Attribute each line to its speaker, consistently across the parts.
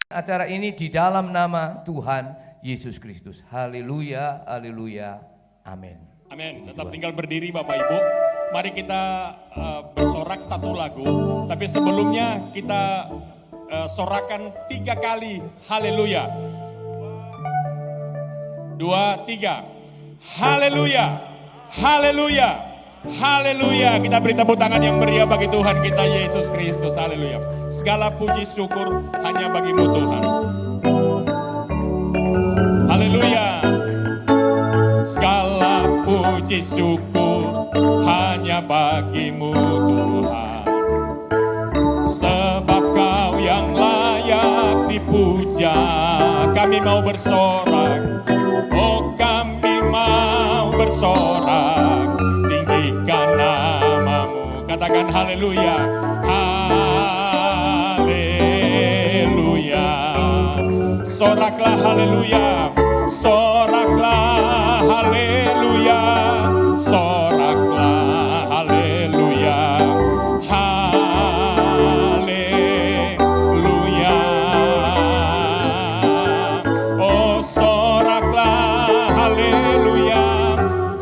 Speaker 1: acara ini di dalam nama Tuhan Yesus Kristus. Haleluya, haleluya, amin.
Speaker 2: Amin. Tetap tinggal berdiri Bapak Ibu. Mari kita bersorak satu lagu. Tapi sebelumnya kita sorakan 3 kali haleluya. 2, 3. Haleluya, haleluya, haleluya. Kita beri tepuk tangan yang meriah bagi Tuhan kita Yesus Kristus. Haleluya. Segala puji syukur hanya bagimu Tuhan. Haleluya. Segala puji syukur hanya bagimu Tuhan. Sebab Kau yang layak dipuja. Kami mau bersorak, oh kami mau bersorak, tinggikan namamu. Katakan haleluya, haleluya. Soraklah haleluya, soraklah haleluya, soraklah haleluya, haleluya. Oh soraklah haleluya,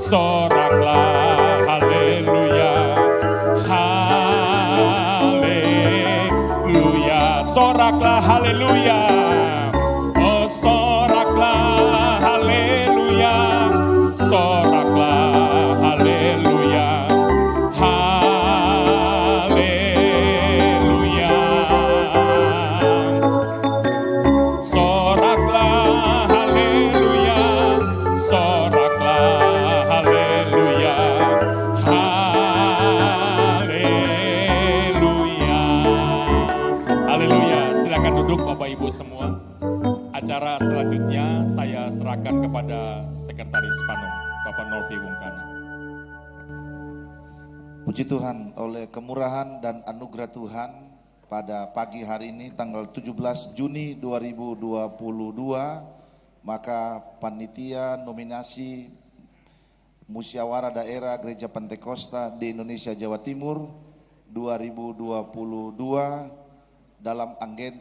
Speaker 2: soraklah haleluya, haleluya. Soraklah haleluya. Soraklah haleluya, haleluya. Soraklah haleluya, soraklah haleluya, haleluya. Haleluya. Silakan duduk Bapak Ibu semua. Acara selanjutnya saya serahkan kepada Sekretaris Panung, Bapak Nolvi Wungkana.
Speaker 3: Puji Tuhan, oleh kemurahan dan anugerah Tuhan, pada pagi hari ini tanggal 17 Juni 2022, maka panitia nominasi Musyawarah Daerah Gereja Pantekosta di Indonesia Jawa Timur 2022 dalam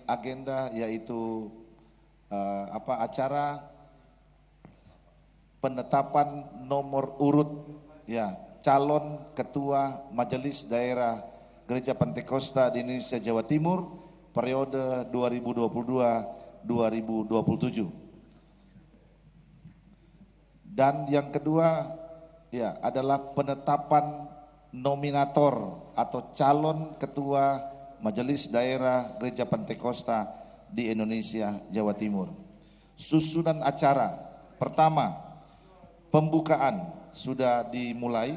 Speaker 3: agenda yaitu acara penetapan nomor urut calon ketua Majelis Daerah Gereja Pantekosta di Indonesia Jawa Timur periode 2022-2027. Dan yang kedua adalah penetapan nominator atau calon ketua Majelis Daerah Gereja Pantekosta di Indonesia Jawa Timur. Susunan acara pertama, pembukaan sudah dimulai.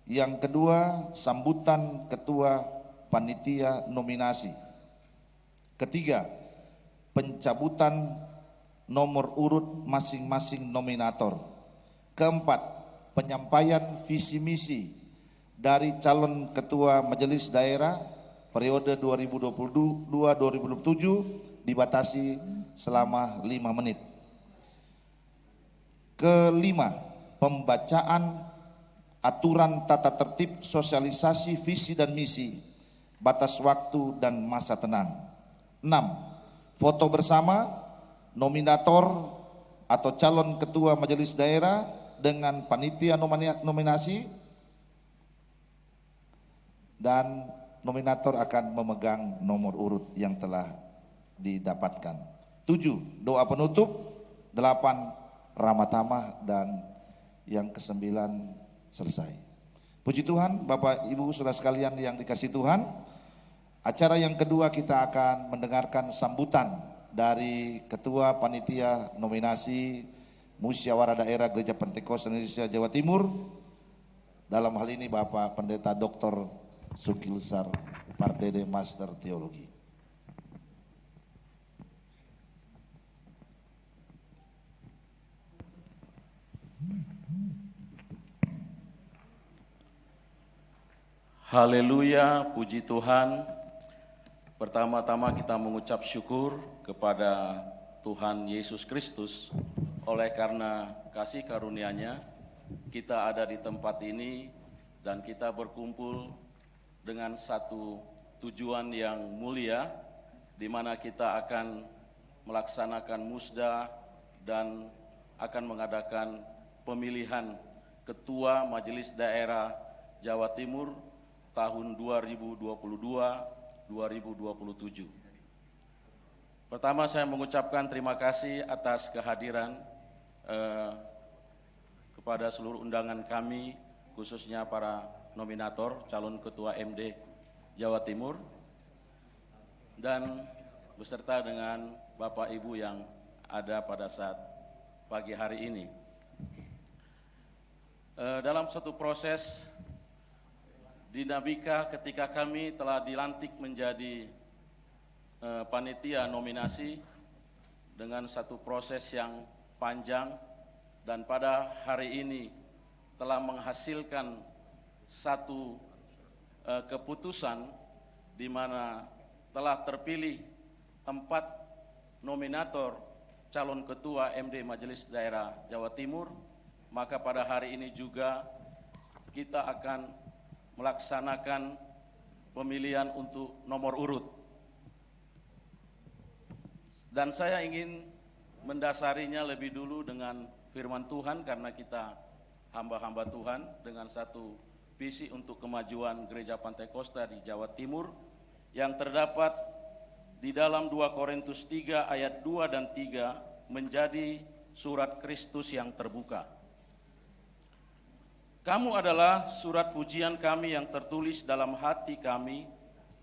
Speaker 3: Yang kedua, sambutan ketua panitia nominasi. Ketiga, pencabutan nomor urut masing-masing nominator. Keempat, penyampaian visi misi dari calon ketua majelis daerah periode 2022-2027 dibatasi selama 5 menit. Kelima, pembacaan aturan tata tertib sosialisasi visi dan misi, batas waktu dan masa tenang. 6. Foto bersama nominator atau calon ketua majelis daerah dengan panitia nominasi, dan nominator akan memegang nomor urut yang telah didapatkan. 7. Doa penutup. 8. Ramah tamah, dan yang ke-9 selesai. Puji Tuhan, Bapak Ibu Saudara sekalian yang dikasihi Tuhan. Acara yang kedua kita akan mendengarkan sambutan dari Ketua Panitia Nominasi Musyawarah Daerah Gereja Pantekosta Indonesia Jawa Timur. Dalam hal ini Bapak Pendeta Dr. Sukilsar Pardede, Master Teologi.
Speaker 4: Haleluya, puji Tuhan. Pertama-tama kita mengucap syukur kepada Tuhan Yesus Kristus. Oleh karena kasih karunia-Nya, kita ada di tempat ini dan kita berkumpul dengan satu tujuan yang mulia, di mana kita akan melaksanakan musda dan akan mengadakan pemilihan Ketua Majelis Daerah Jawa Timur tahun 2022-2027. Pertama, saya mengucapkan terima kasih atas kehadiran kepada seluruh undangan kami, khususnya para nominator calon Ketua MD Jawa Timur, dan beserta dengan Bapak Ibu yang ada pada saat pagi hari ini. Dalam satu proses dinamika ketika kami telah dilantik menjadi panitia nominasi dengan satu proses yang panjang, dan pada hari ini telah menghasilkan satu keputusan di mana telah terpilih 4 nominator calon ketua MD Majelis Daerah Jawa Timur. Maka pada hari ini juga kita akan melaksanakan pemilihan untuk nomor urut. Dan saya ingin mendasarinya lebih dulu dengan firman Tuhan, karena kita hamba-hamba Tuhan dengan satu visi untuk kemajuan Gereja Pantai Kosta di Jawa Timur yang terdapat di dalam 2 Korintus 3 ayat 2 dan 3 menjadi surat Kristus yang terbuka. Kamu adalah surat pujian kami yang tertulis dalam hati kami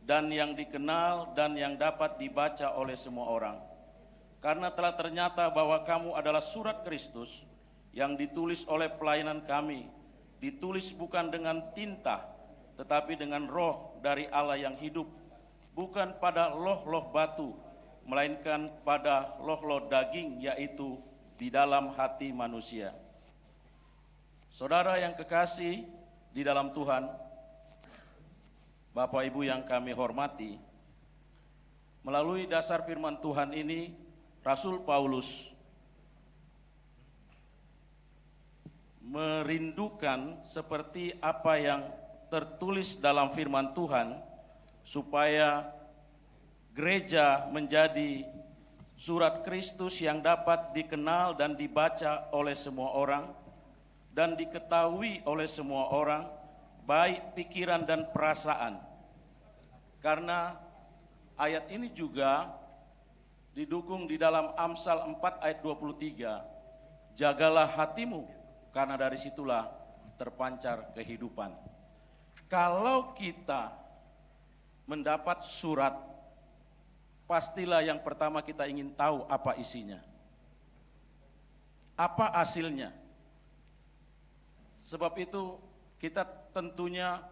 Speaker 4: dan yang dikenal dan yang dapat dibaca oleh semua orang. Karena telah ternyata bahwa kamu adalah surat Kristus yang ditulis oleh pelayanan kami, ditulis bukan dengan tinta, tetapi dengan roh dari Allah yang hidup, bukan pada loh-loh batu, melainkan pada loh-loh daging, yaitu di dalam hati manusia. Saudara yang kekasih di dalam Tuhan, Bapak Ibu yang kami hormati, melalui dasar firman Tuhan ini, Rasul Paulus merindukan seperti apa yang tertulis dalam firman Tuhan, supaya gereja menjadi surat Kristus yang dapat dikenal dan dibaca oleh semua orang dan diketahui oleh semua orang, baik pikiran dan perasaan. Karena ayat ini juga didukung di dalam Amsal 4 ayat 23, jagalah hatimu, karena dari situlah terpancar kehidupan. Kalau kita mendapat surat, pastilah yang pertama kita ingin tahu apa isinya, apa hasilnya. Sebab itu kita tentunya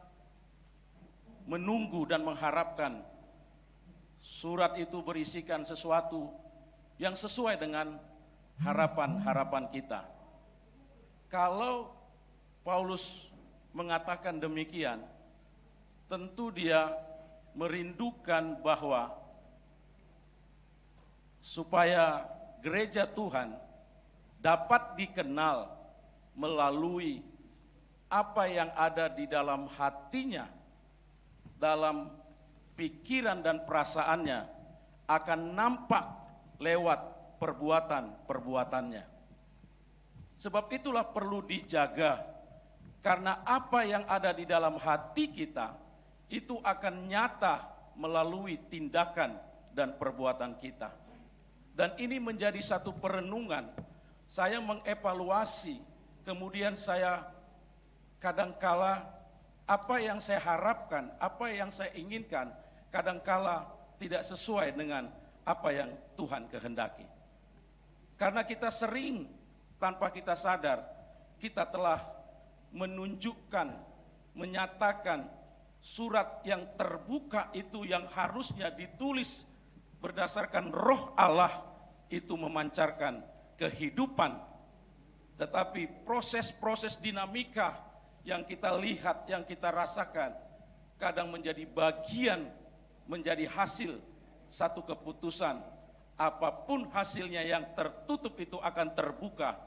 Speaker 4: menunggu dan mengharapkan surat itu berisikan sesuatu yang sesuai dengan harapan-harapan kita. Kalau Paulus mengatakan demikian, tentu dia merindukan bahwa supaya gereja Tuhan dapat dikenal melalui apa yang ada di dalam hatinya, dalam pikiran dan perasaannya, akan nampak lewat perbuatan-perbuatannya. Sebab itulah perlu dijaga, karena apa yang ada di dalam hati kita itu akan nyata melalui tindakan dan perbuatan kita. Dan ini menjadi satu perenungan. Saya mengevaluasi, kemudian saya kadangkala apa yang saya harapkan, apa yang saya inginkan, kadangkala tidak sesuai dengan apa yang Tuhan kehendaki. Karena kita sering tanpa kita sadar, kita telah menunjukkan, menyatakan surat yang terbuka itu yang harusnya ditulis berdasarkan roh Allah itu memancarkan kehidupan. Tetapi proses-proses dinamika yang kita lihat, yang kita rasakan, kadang menjadi bagian, menjadi hasil satu keputusan. Apapun hasilnya yang tertutup itu akan terbuka,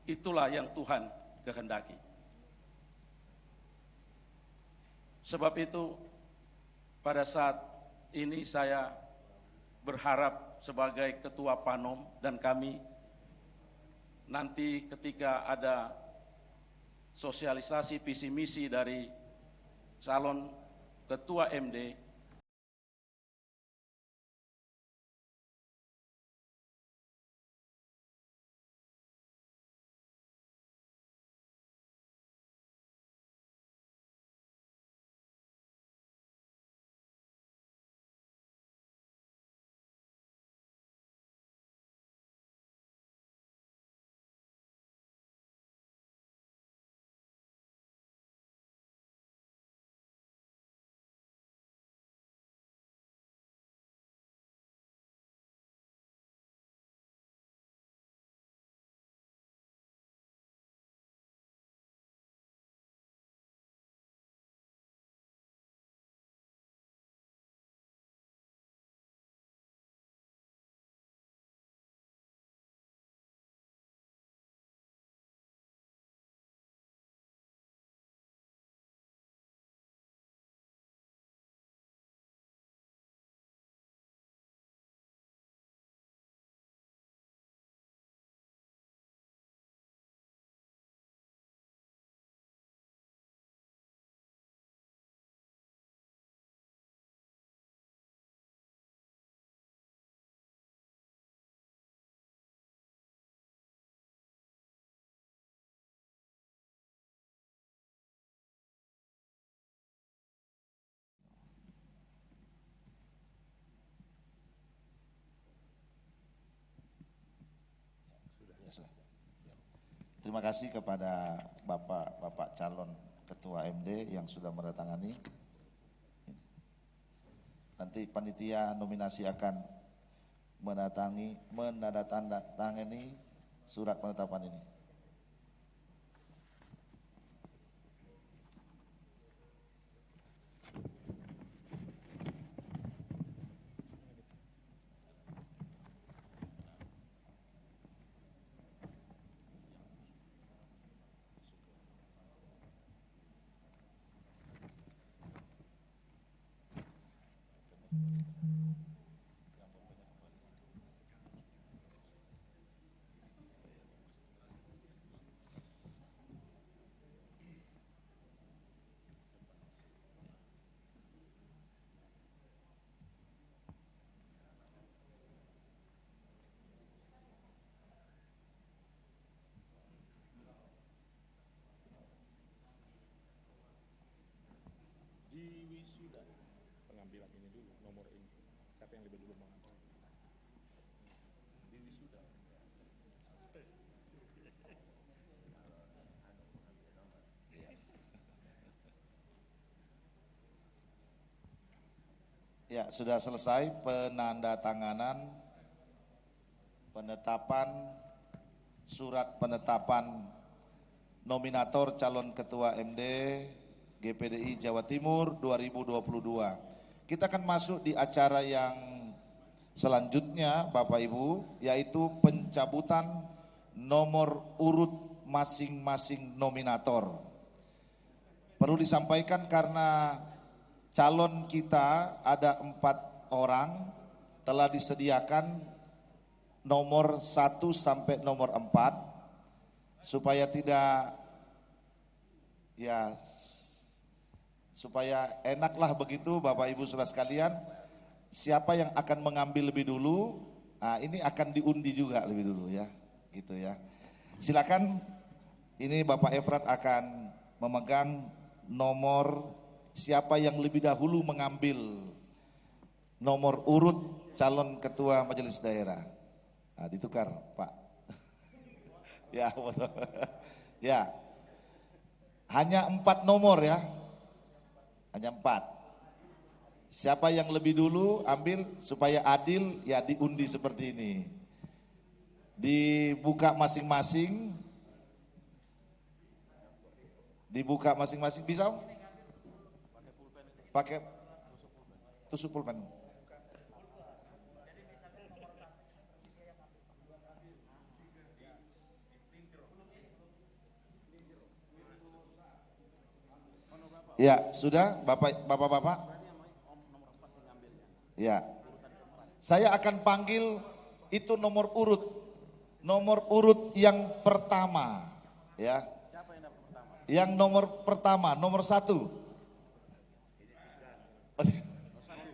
Speaker 4: itulah yang Tuhan kehendaki. Sebab itu pada saat ini saya berharap sebagai ketua Panom dan kami nanti ketika ada sosialisasi visi misi dari calon ketua MD,
Speaker 3: Ya, sudah. Ya. Terima kasih kepada Bapak calon Ketua MD yang sudah menandatangani. Nanti panitia nominasi akan menandatangani surat penetapan ini.
Speaker 2: Di wisuda pengambilan ini dulu, nomor ini. Siapa yang lebih dulu mengambil? Di wisuda.
Speaker 3: Ya, sudah selesai penandatanganan penetapan surat penetapan nominator calon ketua MD GPDI Jawa Timur 2022. Kita akan masuk di acara yang selanjutnya Bapak Ibu, yaitu pencabutan nomor urut masing-masing nominator. Perlu disampaikan karena calon kita ada 4 orang, telah disediakan nomor 1 sampai nomor 4 supaya tidak, ya supaya enaklah begitu Bapak Ibu Saudara sekalian. Siapa yang akan mengambil lebih dulu, nah ini akan diundi juga lebih dulu ya, gitu ya. Silakan, ini Bapak Efrat akan memegang nomor siapa yang lebih dahulu mengambil nomor urut calon ketua majelis daerah. Nah, ditukar Pak. Ya betul. Ya, hanya 4 nomor ya, hanya 4. Siapa yang lebih dulu ambil supaya adil, ya diundi seperti ini. Dibuka masing-masing. Dibuka masing-masing, bisa? Pakai tusuk pulpen. Ya, sudah Bapak-bapak? Ya. Saya akan panggil itu nomor urut. Nomor urut yang pertama, ya. Yang nomor pertama, nomor 1.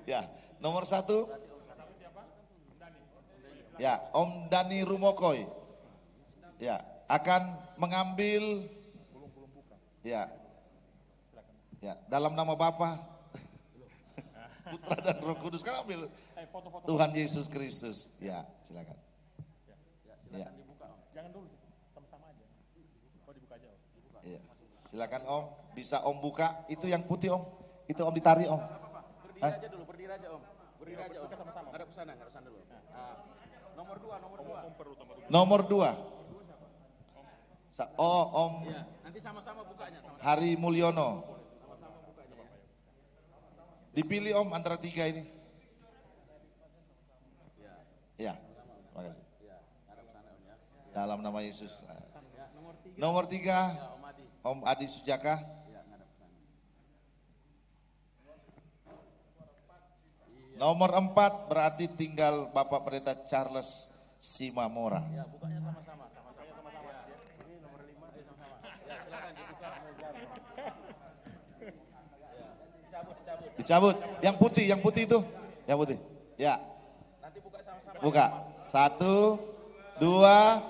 Speaker 3: Ya, nomor 1. Ya, Om Dani Rumokoy. Ya, akan mengambil. Ya. Ya, dalam nama Bapa, Putra dan Roh Kudus, kan ambil Tuhan Yesus Kristus. Ya, silakan. Ya.
Speaker 2: Jangan dulu, sama-sama aja. Oh, dibuka aja, Om.
Speaker 3: Ya. Silakan Om, bisa Om buka. Itu yang putih Om, itu Om ditarik Om.
Speaker 5: Berdiri aja dulu, berdiri aja Om. Berdiri aja Om.
Speaker 2: Sama-sama.
Speaker 5: Ngadep ke sana, dulu. Nah, nomor 2, nomor 2.
Speaker 3: Nomor 2. Oh, Om
Speaker 5: Iya, nanti sama-sama bukanya.
Speaker 3: Hari Mulyono. Dipilih Om antara 3 ini. Ya, makasih. Dalam nama Yesus. Nomor 3, Om Adi Sujaka. Nomor 4 berarti tinggal Bapak Pendeta Charles Simamora.
Speaker 5: Ya, bukanya sama-sama. Ini nomor 5, sama-sama. Ya, silakan dibuka.
Speaker 3: Dicabut. Yang putih itu. Yang putih. Ya.
Speaker 5: Nanti buka sama-sama.
Speaker 3: Buka. 1, 2,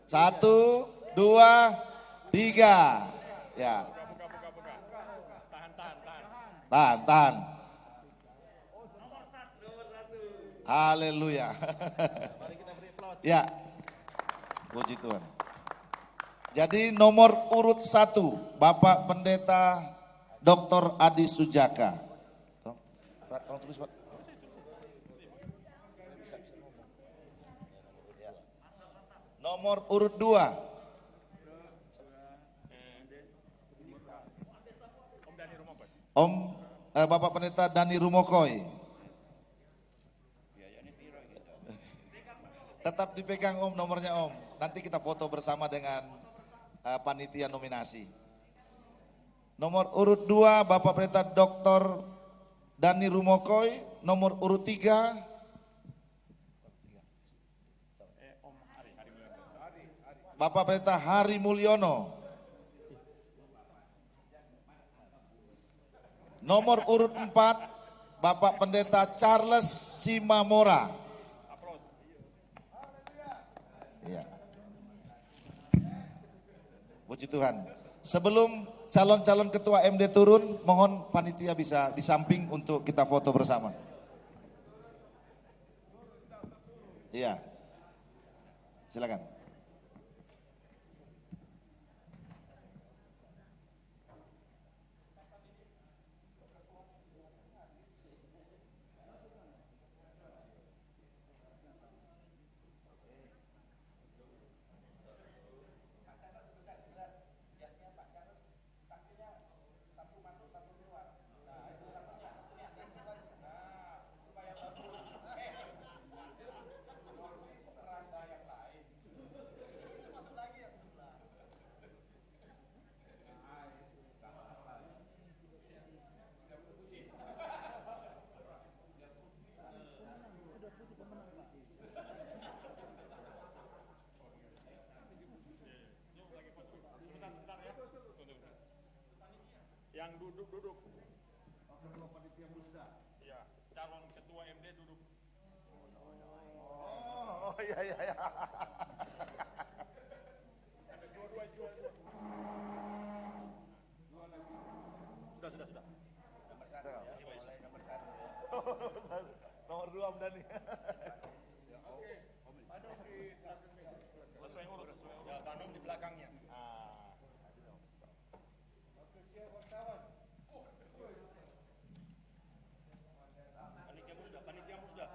Speaker 3: 1, 2, 3. Ya. Tahan. Haleluya. Ya. Puji Tuhan. Jadi nomor urut 1, Bapak Pendeta Dr. Adi Sujaka. Tolong tulis, Pak. Ya. Nomor urut 2. Bapak Pendeta Dani Rumokoy. Tetap dipegang Om nomornya Om. Nanti kita foto bersama dengan panitia nominasi. Nomor urut 2 Bapak Pendeta Dr. Dani Rumokoy. Nomor urut 3 Bapak Pendeta Hari Mulyono. Nomor urut 4 Bapak Pendeta Charles Simamora. Ya. Puji Tuhan. Sebelum calon-calon ketua MD turun, mohon panitia bisa di samping untuk kita foto bersama. Iya. Silakan.
Speaker 2: Yang duduk. Iya, calon ketua MD duduk. Oh, iya. Ada dua. Sudah.
Speaker 3: Nomor 2 Om Dani.
Speaker 2: Sesuai urut. Ya, tanam di belakangnya. Panitia musda.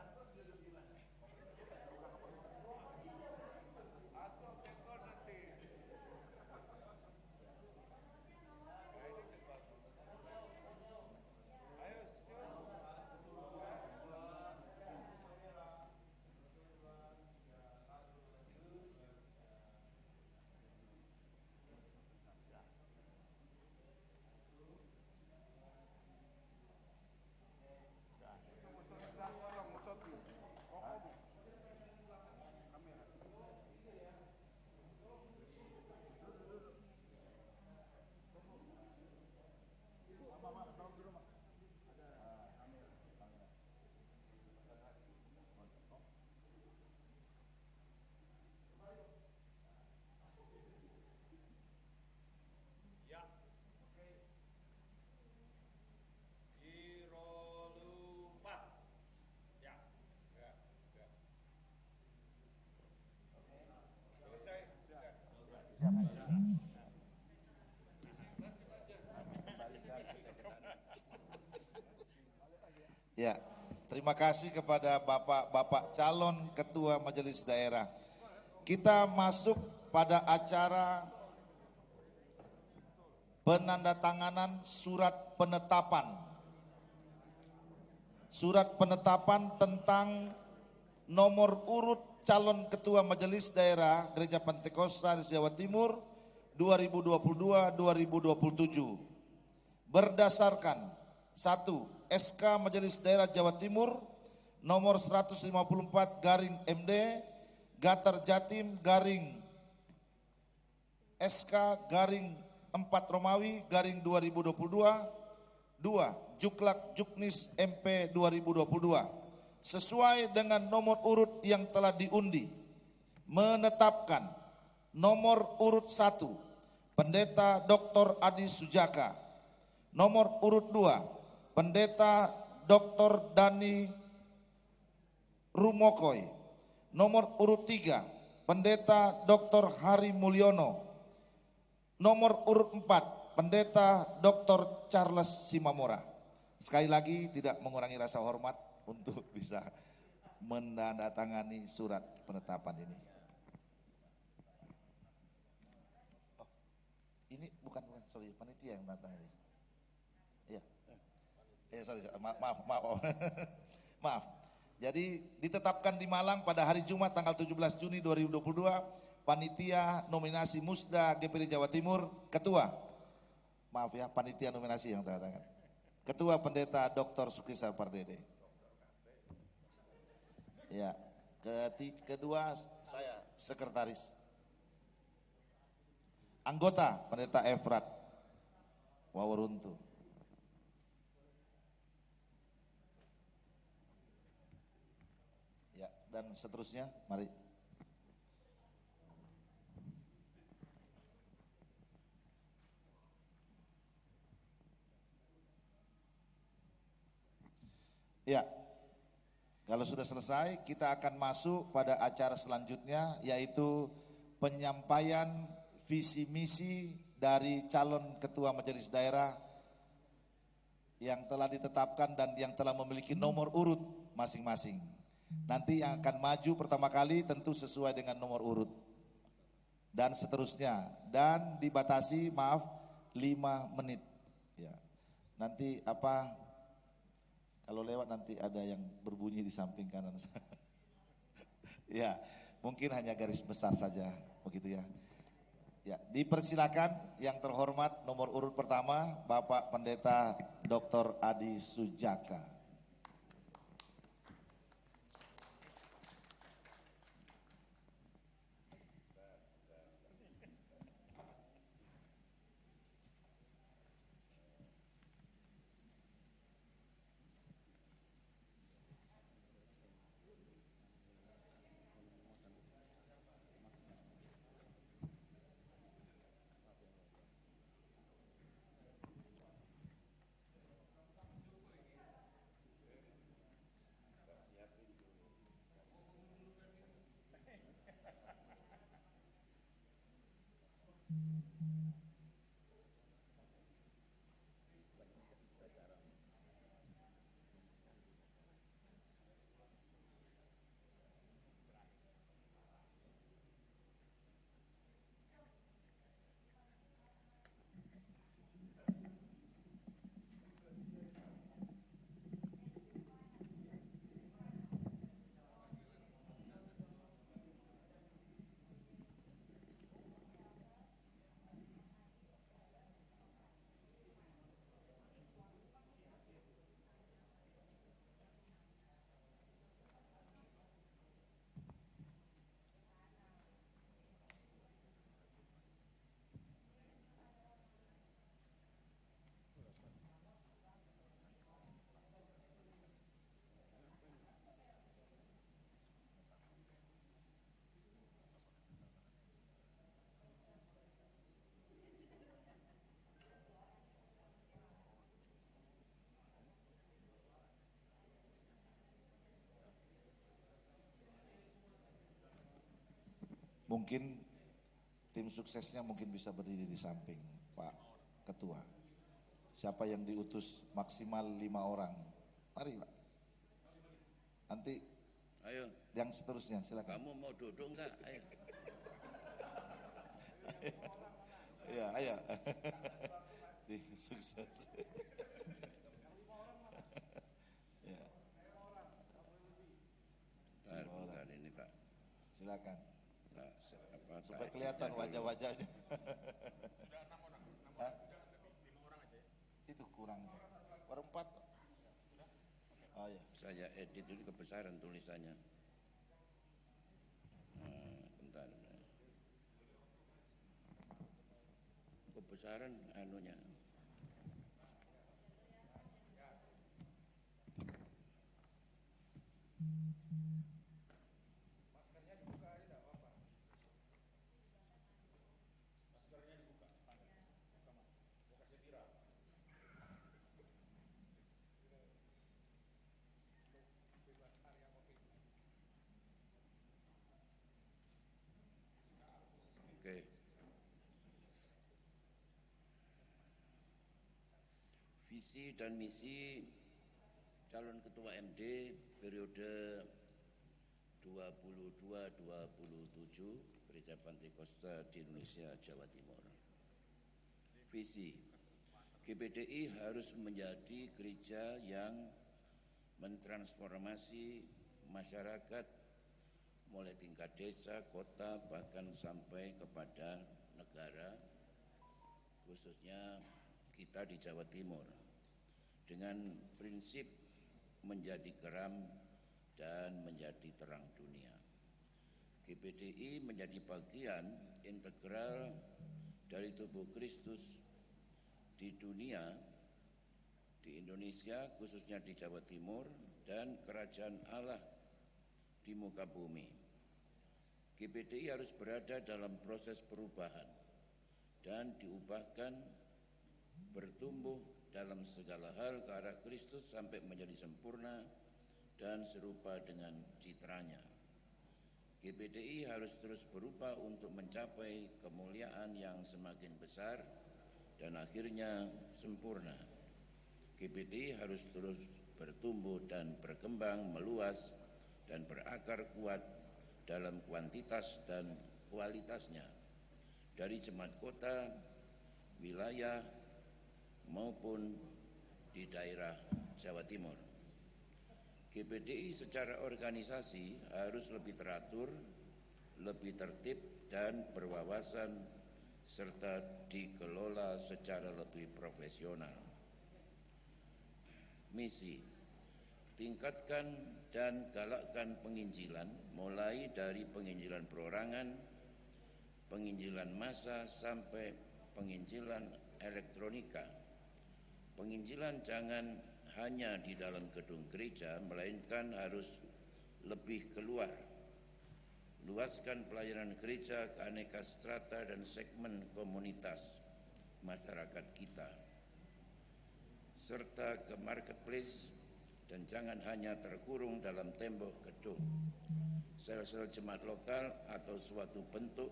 Speaker 3: Ya, terima kasih kepada bapak-bapak calon ketua majelis daerah. Kita masuk pada acara penandatanganan surat penetapan. Surat penetapan tentang nomor urut calon ketua majelis daerah Gereja Pantekosta Jawa Timur 2022-2027. Berdasarkan 1. SK Majelis Daerah Jawa Timur nomor 154 garing MD Gatar Jatim garing SK garing 4 Romawi garing 2022. 2. Juklak Juknis MP 2022 sesuai dengan nomor urut yang telah diundi menetapkan nomor urut 1 Pendeta Dr. Adi Sujaka, nomor urut 2 Pendeta Dr. Dani Rumokoy, nomor urut 3 Pendeta Dr. Hari Mulyono, nomor urut 4 Pendeta Dr. Charles Simamora. Sekali lagi tidak mengurangi rasa hormat untuk bisa menandatangani surat penetapan ini. Oh, ini bukan sorry, panitia yang menandatangani. Iya. Sorry, maaf. Maaf. Jadi ditetapkan di Malang pada hari Jumat tanggal 17 Juni 2022, panitia nominasi Musda GPD Jawa Timur, ketua. Maaf ya, panitia nominasi yang tanda tangan. Ketua Pendeta Dr. Sukrisar Pardede. Ya, kedua saya sekretaris. Anggota Pendeta Efrat Waworuntu. Ya, dan seterusnya, mari. Ya, kalau sudah selesai kita akan masuk pada acara selanjutnya yaitu penyampaian visi misi dari calon ketua majelis daerah yang telah ditetapkan dan yang telah memiliki nomor urut masing-masing. Nanti yang akan maju pertama kali tentu sesuai dengan nomor urut dan seterusnya, dan dibatasi 5 menit. Ya. Nanti kalau lewat nanti ada yang berbunyi di samping kanan. Ya, mungkin hanya garis besar saja begitu ya. Ya, dipersilakan yang terhormat nomor urut pertama Bapak Pendeta Dr. Adi Sujaka. Mungkin tim suksesnya mungkin bisa berdiri di samping Pak Ketua. Siapa yang diutus maksimal 5 orang? Mari Pak. Nanti
Speaker 6: Ayo,
Speaker 3: yang seterusnya silakan.
Speaker 6: kamu mau duduk enggak? Ayo.
Speaker 3: Iya, ayo. Sukses. Ya,
Speaker 6: Bentar, ini tak
Speaker 3: silakan.
Speaker 6: apa
Speaker 3: Supaya
Speaker 6: tak
Speaker 3: kelihatan
Speaker 6: dulu.
Speaker 3: wajah-wajahnya.
Speaker 5: Sudah 6 orang.
Speaker 3: Hah?
Speaker 5: Sudah 5 orang aja ya.
Speaker 3: Itu kurang. Baru 4. Oh ya.
Speaker 6: Saya edit dulu kebesaran tulisannya. Bentar. Kebesaran anunya. Oke. Visi dan misi calon ketua MD periode 22-27 Gereja Pantekosta di Indonesia, Jawa Timur. Visi GPDI harus menjadi gereja yang mentransformasi masyarakat mulai tingkat desa, kota, bahkan sampai kepada negara, khususnya kita di Jawa Timur, dengan prinsip menjadi geram dan menjadi terang dunia. GPDI menjadi bagian integral dari tubuh Kristus di dunia, di Indonesia, khususnya di Jawa Timur, dan kerajaan Allah di muka bumi. GPDI harus berada dalam proses perubahan dan diubahkan, bertumbuh dalam segala hal ke arah Kristus sampai menjadi sempurna dan serupa dengan citranya. GPDI harus terus berubah untuk mencapai kemuliaan yang semakin besar dan akhirnya sempurna. GPDI harus terus bertumbuh dan berkembang, meluas dan berakar kuat dalam kuantitas dan kualitasnya, dari jemaat kota, wilayah, maupun di daerah Jawa Timur. GPDI secara organisasi harus lebih teratur, lebih tertib dan berwawasan, serta dikelola secara lebih profesional. Misi: tingkatkan dan galakkan penginjilan, mulai dari penginjilan perorangan, penginjilan massa, sampai penginjilan elektronika. Penginjilan jangan hanya di dalam gedung gereja, melainkan harus lebih keluar. Luaskan pelayanan gereja ke aneka strata dan segmen komunitas masyarakat kita, serta ke marketplace, dan jangan hanya terkurung dalam tembok gedung. Sel-sel jemaat lokal atau suatu bentuk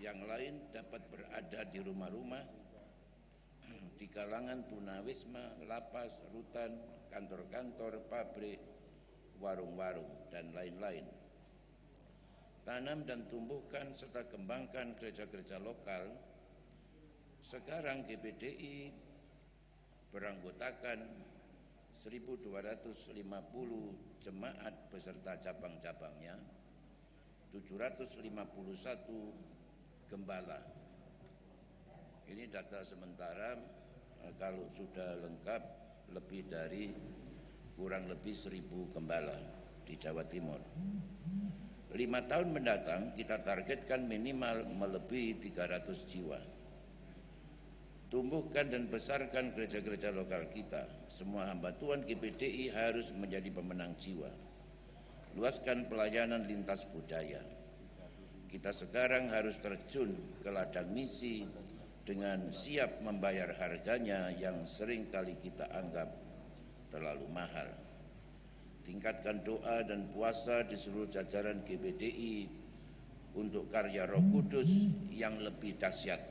Speaker 6: yang lain dapat berada di rumah-rumah, di kalangan tunawisma, lapas, rutan, kantor-kantor, pabrik, warung-warung, dan lain-lain. Tanam dan tumbuhkan serta kembangkan gereja-gereja lokal. Sekarang GPDI beranggotakan 1.250 jemaat beserta cabang-cabangnya, 751 gembala. Ini data sementara, kalau sudah lengkap lebih dari kurang lebih 1.000 gembala di Jawa Timur. 5 tahun mendatang kita targetkan minimal melebihi 300 jiwa. Tumbuhkan dan besarkan gereja-gereja lokal kita. Semua hamba Tuhan GPDI harus menjadi pemenang jiwa. Luaskan pelayanan lintas budaya. Kita sekarang harus terjun ke ladang misi dengan siap membayar harganya yang sering kali kita anggap terlalu mahal. Tingkatkan doa dan puasa di seluruh jajaran GPDI untuk karya Roh Kudus yang lebih dahsyat.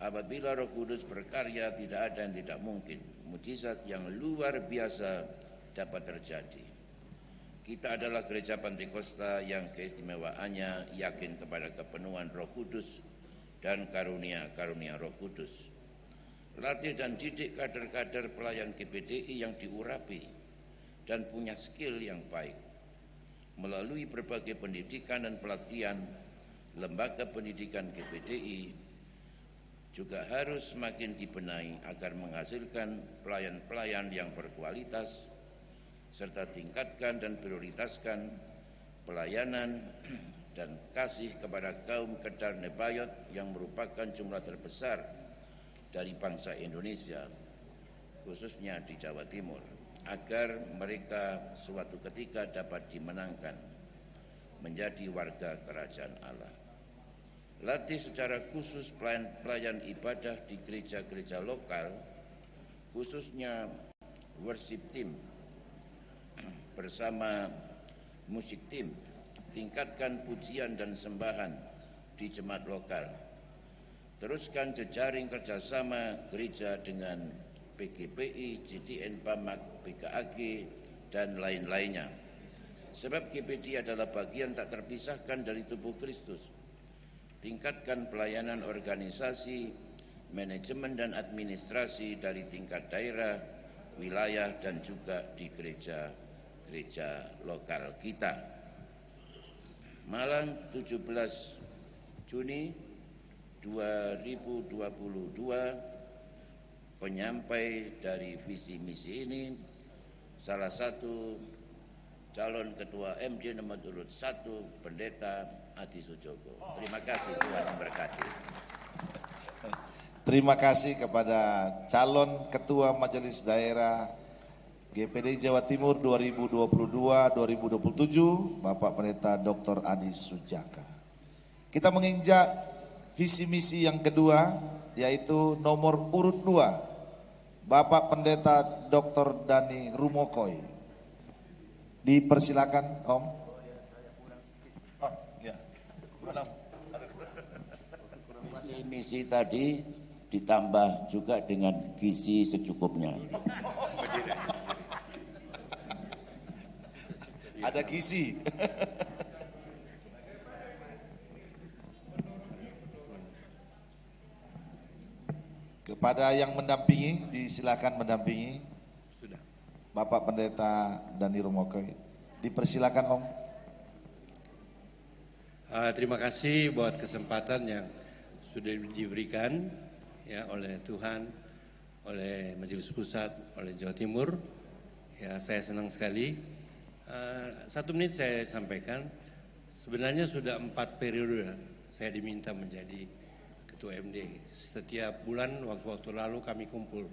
Speaker 6: Apabila Roh Kudus berkarya, tidak ada yang tidak mungkin. Mukjizat yang luar biasa dapat terjadi. Kita adalah gereja Pantekosta yang keistimewaannya yakin kepada kepenuhan Roh Kudus dan karunia-karunia Roh Kudus. Latih dan didik kader-kader pelayan GPDI yang diurapi dan punya skill yang baik. Melalui berbagai pendidikan dan pelatihan, lembaga pendidikan GPDI juga harus semakin dibenahi agar menghasilkan pelayan-pelayan yang berkualitas, serta tingkatkan dan prioritaskan pelayanan dan kasih kepada kaum Kedar Nebayot yang merupakan jumlah terbesar dari bangsa Indonesia, khususnya di Jawa Timur, agar mereka suatu ketika dapat dimenangkan menjadi warga kerajaan Allah. Latih secara khusus pelayan ibadah di gereja-gereja lokal, khususnya worship team bersama musik tim, tingkatkan pujian dan sembahan di jemaat lokal. Teruskan jejaring kerjasama gereja dengan PGPI, JDN Pamak, PKAG, dan lain-lainnya. Sebab GPDI adalah bagian tak terpisahkan dari tubuh Kristus. Tingkatkan pelayanan organisasi, manajemen dan administrasi dari tingkat daerah, wilayah, dan juga di gereja lokal kita. Malang 17 Juni 2022, penyampai dari visi misi ini salah satu calon ketua MJ nomor urut 1 Pendeta Adi Sujogo. Terima kasih, Tuhan memberkati.
Speaker 3: Terima kasih kepada calon ketua Majelis Daerah GPDI Jawa Timur 2022-2027, Bapak Pendeta Dr. Adi Sujaka. Kita menginjak visi misi yang kedua, yaitu nomor urut 2, Bapak Pendeta Dr. Dani Rumokoy. Dipersilakan, Om. Oh, ya.
Speaker 6: Visi misi tadi ditambah juga dengan gizi secukupnya.
Speaker 3: Ada gizi. Kepada yang mendampingi, disilakan mendampingi.
Speaker 7: Sudah.
Speaker 3: Bapak Pendeta Dani Rumokoy. Dipersilakan, Om.
Speaker 7: Terima kasih buat kesempatan yang sudah diberikan ya oleh Tuhan, oleh Majelis Pusat, oleh Jawa Timur. Ya, saya senang sekali. 1 menit saya sampaikan, sebenarnya sudah 4 periode saya diminta menjadi Ketua MD. Setiap bulan waktu-waktu lalu kami kumpul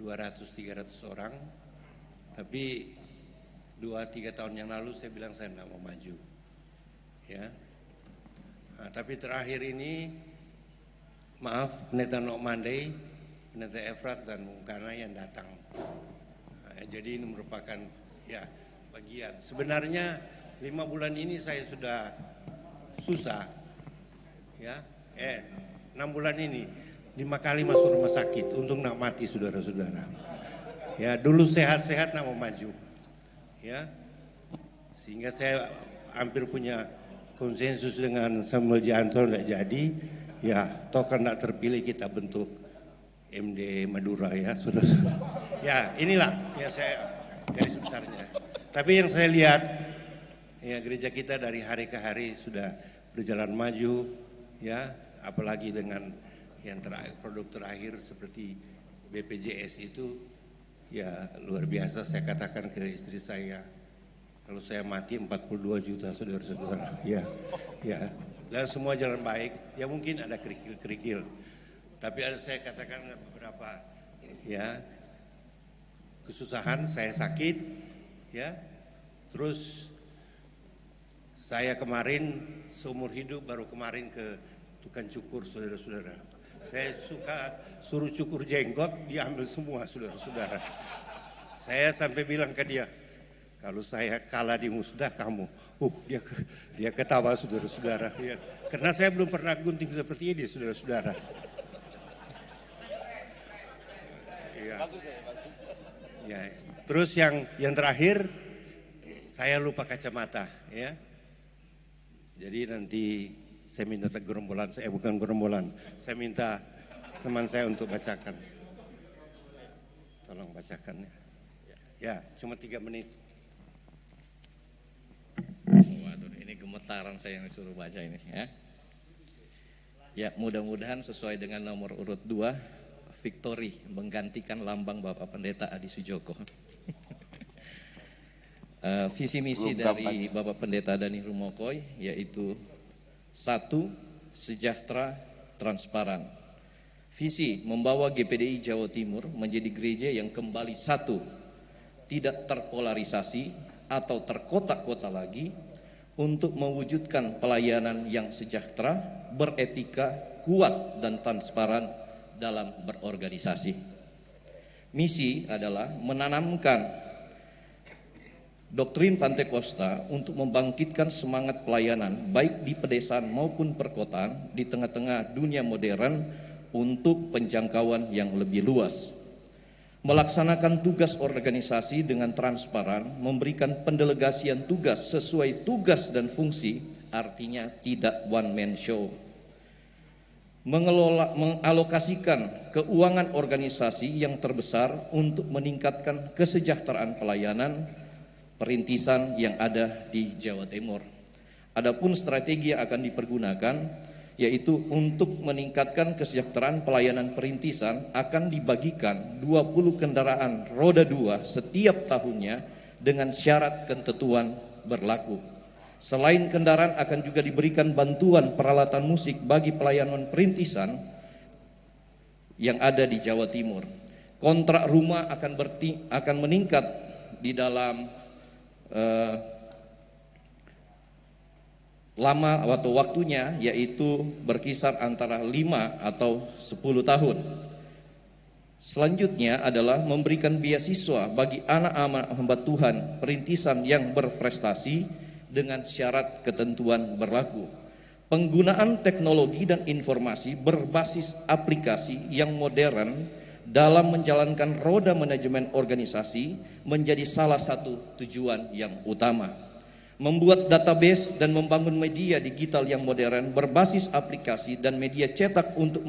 Speaker 7: 200-300 orang, tapi 2-3 tahun yang lalu saya bilang saya tidak mau maju. Ya, tapi terakhir ini, maaf, Pendeta Nok Mandai, Pendeta Efrat dan Bung Karna yang datang. Jadi ini merupakan ya bagian. Sebenarnya 5 bulan ini saya sudah susah, ya. 6 bulan ini 5 kali masuk rumah sakit, untung nak mati saudara-saudara. Ya, dulu sehat-sehat nak mau maju, ya. Sehingga saya hampir punya konsensus dengan Samuel Janto tidak jadi, ya. Toh kan tidak terpilih kita bentuk MD Madura, ya, saudara-saudara. Ya, inilah ya saya garis besarnya. Tapi yang saya lihat, ya gereja kita dari hari ke hari sudah berjalan maju, ya apalagi dengan yang terakhir, produk terakhir seperti BPJS itu, ya luar biasa. Saya katakan ke istri saya, kalau saya mati 42 juta saudara-saudara, ya, dan semua jalan baik. Ya mungkin ada kerikil-kerikil, tapi ada saya katakan beberapa, ya kesusahan. Saya sakit. Ya, terus saya kemarin seumur hidup baru kemarin ke tukang cukur saudara-saudara. Saya suka suruh cukur jenggot, diambil semua saudara-saudara. Saya sampai bilang ke dia, kalau saya kalah di musda kamu, dia ketawa saudara-saudara. Ya, karena saya belum pernah gunting seperti ini saudara-saudara. Ya. Bagus ya, bagus. Ya, terus yang terakhir Saya lupa kacamata, ya. Jadi nanti saya minta gerombolan, saya bukan gerombolan, saya minta teman saya untuk bacakan. Tolong bacakan ya. Ya, cuma 3 menit.
Speaker 8: Waduh, ini gemetaran saya yang disuruh baca ini ya. Ya, mudah-mudahan sesuai dengan nomor urut 2, Victory menggantikan lambang Bapak Pendeta Adi Sujoko. Visi misi dari Bapak Pendeta Dani Rumokoy yaitu 1. Sejahtera, transparan. Visi membawa GPDI Jawa Timur menjadi gereja yang kembali satu, tidak terpolarisasi atau terkotak-kotak lagi, untuk mewujudkan pelayanan yang sejahtera, beretika, kuat dan transparan dalam berorganisasi. Misi adalah menanamkan doktrin Pantekosta untuk membangkitkan semangat pelayanan baik di pedesaan maupun perkotaan di tengah-tengah dunia modern untuk penjangkauan yang lebih luas. Melaksanakan tugas organisasi dengan transparan, memberikan pendelegasian tugas sesuai tugas dan fungsi, artinya tidak one man show. Mengalokasikan keuangan organisasi yang terbesar untuk meningkatkan kesejahteraan pelayanan perintisan yang ada di Jawa Timur. Adapun strategi yang akan dipergunakan yaitu untuk meningkatkan kesejahteraan pelayanan perintisan akan dibagikan 20 kendaraan roda 2 setiap tahunnya dengan syarat ketentuan berlaku. Selain kendaraan akan juga diberikan bantuan peralatan musik bagi pelayanan perintisan yang ada di Jawa Timur. Kontrak rumah akan meningkat di dalam lama atau waktunya, yaitu berkisar antara 5 atau 10 tahun. Selanjutnya adalah memberikan beasiswa bagi anak-anak hamba Tuhan perintisan yang berprestasi dengan syarat ketentuan berlaku. Penggunaan teknologi dan informasi berbasis aplikasi yang modern dalam menjalankan roda manajemen organisasi menjadi salah satu tujuan yang utama. Membuat database dan membangun media digital yang modern berbasis aplikasi dan media cetak untuk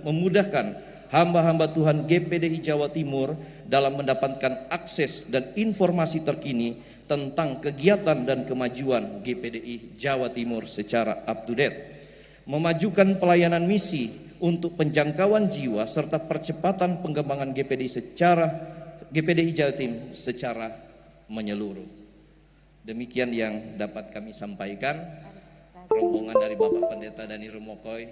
Speaker 8: memudahkan hamba-hamba Tuhan GPDI Jawa Timur dalam mendapatkan akses dan informasi terkini tentang kegiatan dan kemajuan GPDI Jawa Timur secara up to date. Memajukan pelayanan misi untuk penjangkauan jiwa serta percepatan pengembangan GPDI Jawa Timur secara menyeluruh. Demikian yang dapat kami sampaikan. Rombongan dari Bapak Pendeta Dani Rumokoy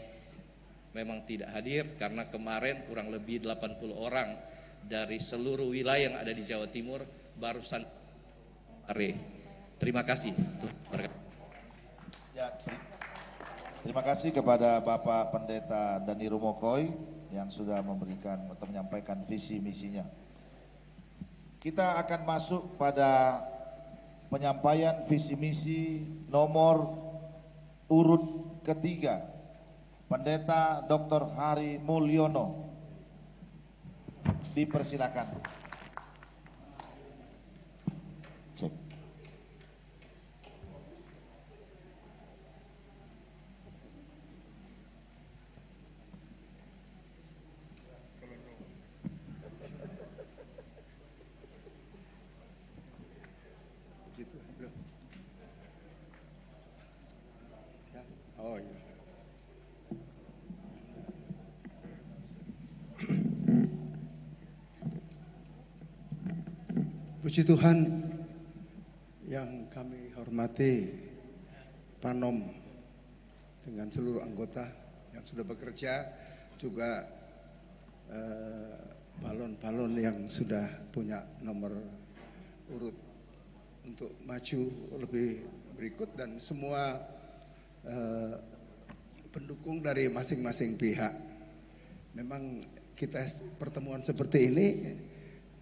Speaker 8: memang tidak hadir karena kemarin kurang lebih 80 orang dari seluruh wilayah yang ada di Jawa Timur barusan hari. Terima kasih.
Speaker 3: Ya, terima kasih kepada Bapak Pendeta Dani Rumokoy yang sudah memberikan atau menyampaikan visi misinya. Kita akan masuk pada penyampaian visi misi nomor urut ketiga, Pendeta Dr. Hari Mulyono. Dipersilakan. Cek.
Speaker 7: Oh iya.
Speaker 9: Puji Tuhan yang kami hormati Panom dengan seluruh anggota yang sudah bekerja, juga balon-balon yang sudah punya nomor urut untuk maju lebih berikut, dan semua pendukung dari masing-masing pihak. Memang kita pertemuan seperti ini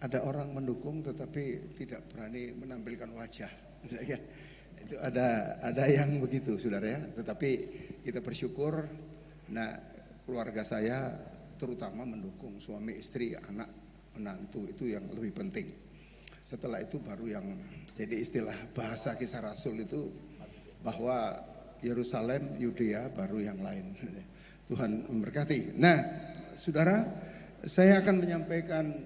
Speaker 9: ada orang mendukung tetapi tidak berani menampilkan wajah. Itu ada yang begitu, saudara ya. Tetapi kita bersyukur, nah keluarga saya terutama mendukung suami istri, anak, menantu, itu yang lebih penting. Setelah itu baru yang jadi istilah bahasa Kisah Rasul itu bahwa Yerusalem, Yudea, baru yang lain. Tuhan memberkati. Nah, saudara, saya akan menyampaikan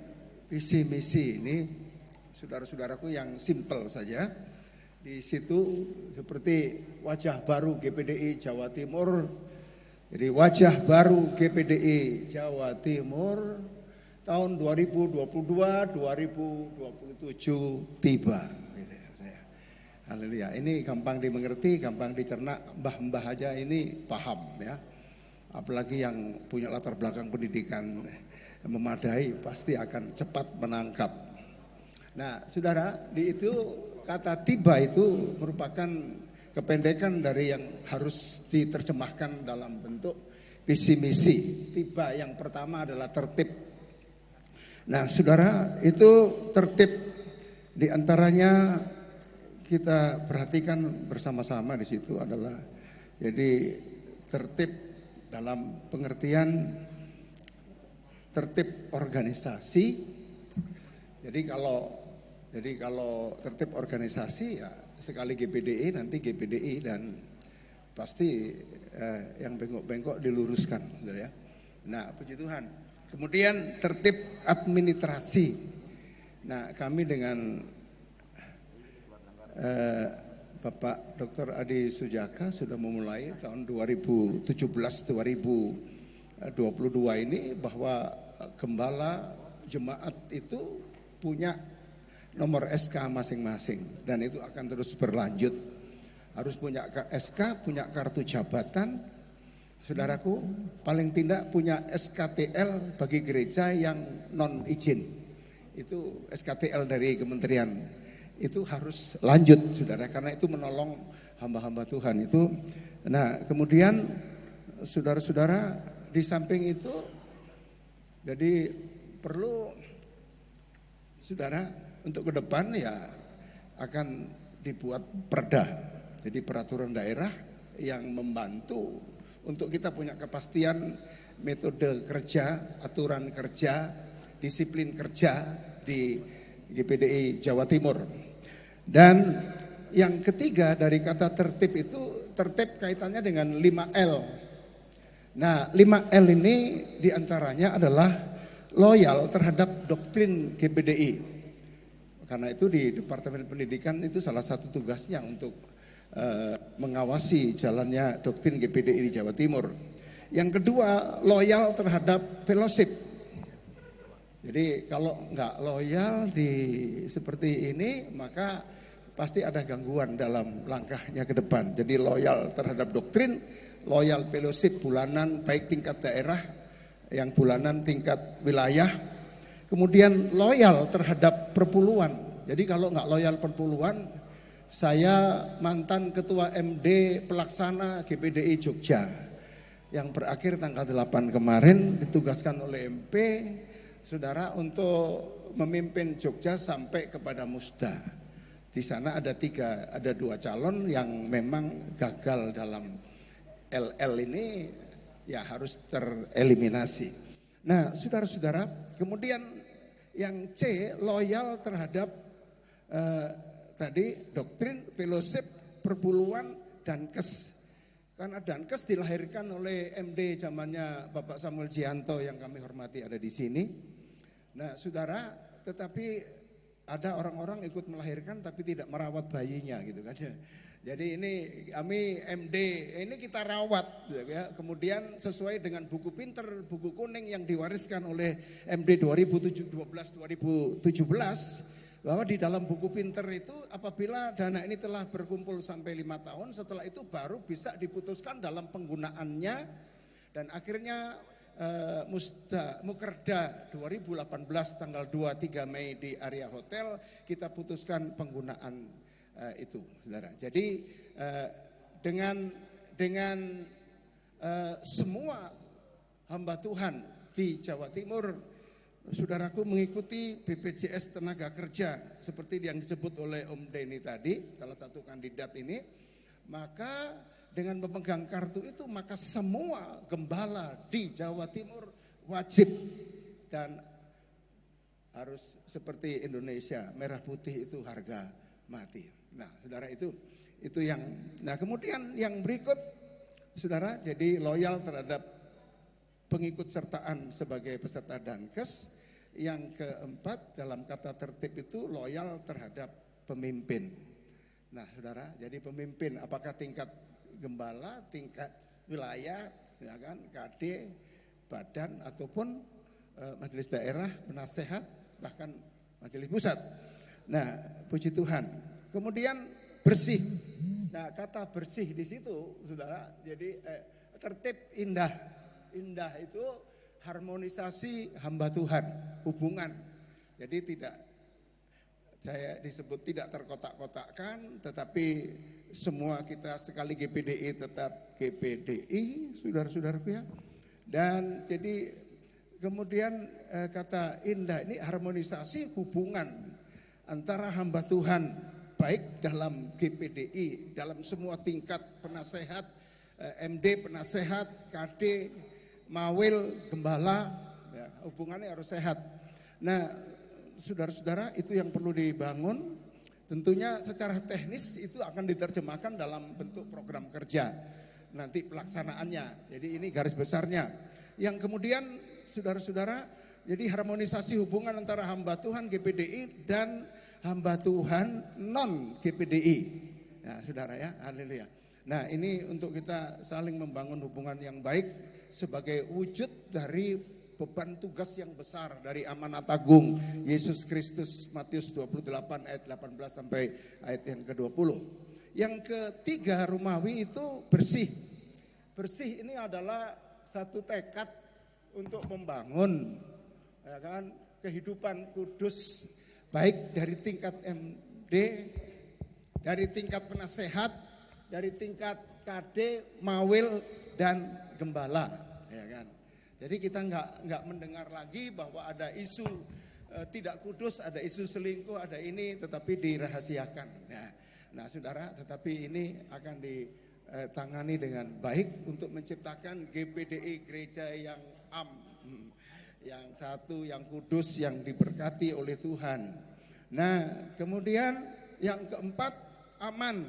Speaker 9: visi misi ini, saudara-saudaraku, yang simpel saja. Di situ seperti wajah baru GPDI Jawa Timur. Jadi wajah baru GPDI Jawa Timur tahun 2022-2027 tiba. Gitu ya. Haleluya. Ini gampang dimengerti, gampang dicerna, mbah-mbah aja ini paham ya. Apalagi yang punya latar belakang pendidikan memadai pasti akan cepat menangkap. Nah, saudara, di itu kata tiba itu merupakan kependekan dari yang harus diterjemahkan dalam bentuk visi misi. Tiba yang pertama adalah tertib. Nah, saudara, itu tertib diantaranya kita perhatikan bersama-sama di situ adalah jadi tertib dalam pengertian tertib organisasi. Jadi kalau tertib organisasi ya sekali GPDI nanti GPDI dan pasti yang bengkok-bengkok diluruskan, ya. Nah, puji Tuhan. Kemudian tertib administrasi. Nah, kami dengan Bapak Dr. Adi Sujaka sudah memulai tahun 2017-2022 ini bahwa gembala jemaat itu punya nomor SK masing-masing dan itu akan terus berlanjut. Harus punya SK, punya kartu jabatan. Saudaraku, paling tidak punya SKTL bagi gereja yang non izin. Itu SKTL dari kementerian. Itu harus lanjut, saudara, karena itu menolong hamba-hamba Tuhan itu. Nah, kemudian saudara-saudara, di samping itu jadi perlu saudara untuk ke depan ya akan dibuat perda. Jadi peraturan daerah yang membantu untuk kita punya kepastian metode kerja, aturan kerja, disiplin kerja di GPDI Jawa Timur. Dan yang ketiga dari kata tertib itu, tertib kaitannya dengan 5L. Nah, 5L ini diantaranya adalah loyal terhadap doktrin GPDI. Karena itu di Departemen Pendidikan itu salah satu tugasnya untuk mengawasi jalannya doktrin GPDI di Jawa Timur. Yang kedua, loyal terhadap fellowship. Jadi kalau nggak loyal di seperti ini, maka pasti ada gangguan dalam langkahnya ke depan. Jadi loyal terhadap doktrin, loyal fellowship bulanan baik tingkat daerah, yang bulanan tingkat wilayah. Kemudian loyal terhadap perpuluhan. Jadi kalau nggak loyal perpuluhan, saya mantan ketua MD pelaksana GPDI Jogja yang berakhir tanggal 8 kemarin, ditugaskan oleh MP, saudara, untuk memimpin Jogja sampai kepada Musda. Di sana ada 2 calon yang memang gagal dalam LL ini, ya harus tereliminasi. Nah, saudara-saudara, kemudian yang C, loyal terhadap tadi doktrin, fellowship, perpuluhan, dan kes. Karena Dankes dilahirkan oleh MD zamannya Bapak Samuel Jianto yang kami hormati ada di sini. Nah, saudara, tetapi ada orang-orang ikut melahirkan tapi tidak merawat bayinya gitu kan. Jadi ini kami MD ini kita rawat ya. Kemudian sesuai dengan buku pinter, buku kuning yang diwariskan oleh MD 2012-2017 bahwa di dalam buku pinter itu apabila dana ini telah berkumpul sampai 5 tahun, setelah itu baru bisa diputuskan dalam penggunaannya. Dan akhirnya Mukerda 2018 tanggal 2-3 Mei di area hotel kita putuskan penggunaan itu, saudara. Jadi dengan semua hamba Tuhan di Jawa Timur, saudaraku, mengikuti BPJS Tenaga Kerja seperti yang disebut oleh Om Denny tadi, salah satu kandidat ini, maka dengan memegang kartu itu maka semua gembala di Jawa Timur wajib dan harus seperti Indonesia, merah putih itu harga mati. Nah, saudara itu yang. Nah, kemudian yang berikut, saudara, jadi loyal terhadap pengikut sertaan sebagai peserta Dankes. Yang keempat, dalam kata tertib itu loyal terhadap pemimpin. Nah, saudara, jadi pemimpin apakah tingkat gembala, tingkat wilayah, ya kan, KD, badan ataupun majelis daerah, penasehat, bahkan majelis pusat. Nah, puji Tuhan. Kemudian bersih. Nah, kata bersih di situ, saudara, jadi tertib indah. Indah itu harmonisasi hamba Tuhan, hubungan. Jadi tidak, saya disebut tidak terkotak-kotakkan, tetapi semua kita sekali GPDI tetap GPDI, saudara-saudaraku ya. Dan jadi kemudian kata indah ini harmonisasi hubungan antara hamba Tuhan, baik dalam GPDI, dalam semua tingkat penasehat, MD penasehat, KD, Mawil, Gembala, ya, hubungannya harus sehat. Nah, saudara-saudara, itu yang perlu dibangun. Tentunya secara teknis itu akan diterjemahkan dalam bentuk program kerja. Nanti pelaksanaannya. Jadi ini garis besarnya. Yang kemudian, saudara-saudara, jadi harmonisasi hubungan antara hamba Tuhan GPDI dan hamba Tuhan non GPDI. Nah, saudara ya, haleluya. Nah, ini untuk kita saling membangun hubungan yang baik sebagai wujud dari beban tugas yang besar dari amanat agung Yesus Kristus, Matius 28 ayat 18 sampai ayat yang ke-20. Yang ketiga, Romawi itu bersih. Bersih ini adalah satu tekad untuk membangun, ya kan, kehidupan kudus, baik dari tingkat MD, dari tingkat penasehat, dari tingkat KD, Mawil, dan Gembala, ya kan. Jadi kita nggak mendengar lagi bahwa ada isu tidak kudus, ada isu selingkuh, ada ini, tetapi dirahasiakan. Nah, saudara, tetapi ini akan ditangani dengan baik untuk menciptakan GPDI, gereja yang yang satu, yang kudus, yang diberkati oleh Tuhan. Nah, kemudian yang keempat, aman.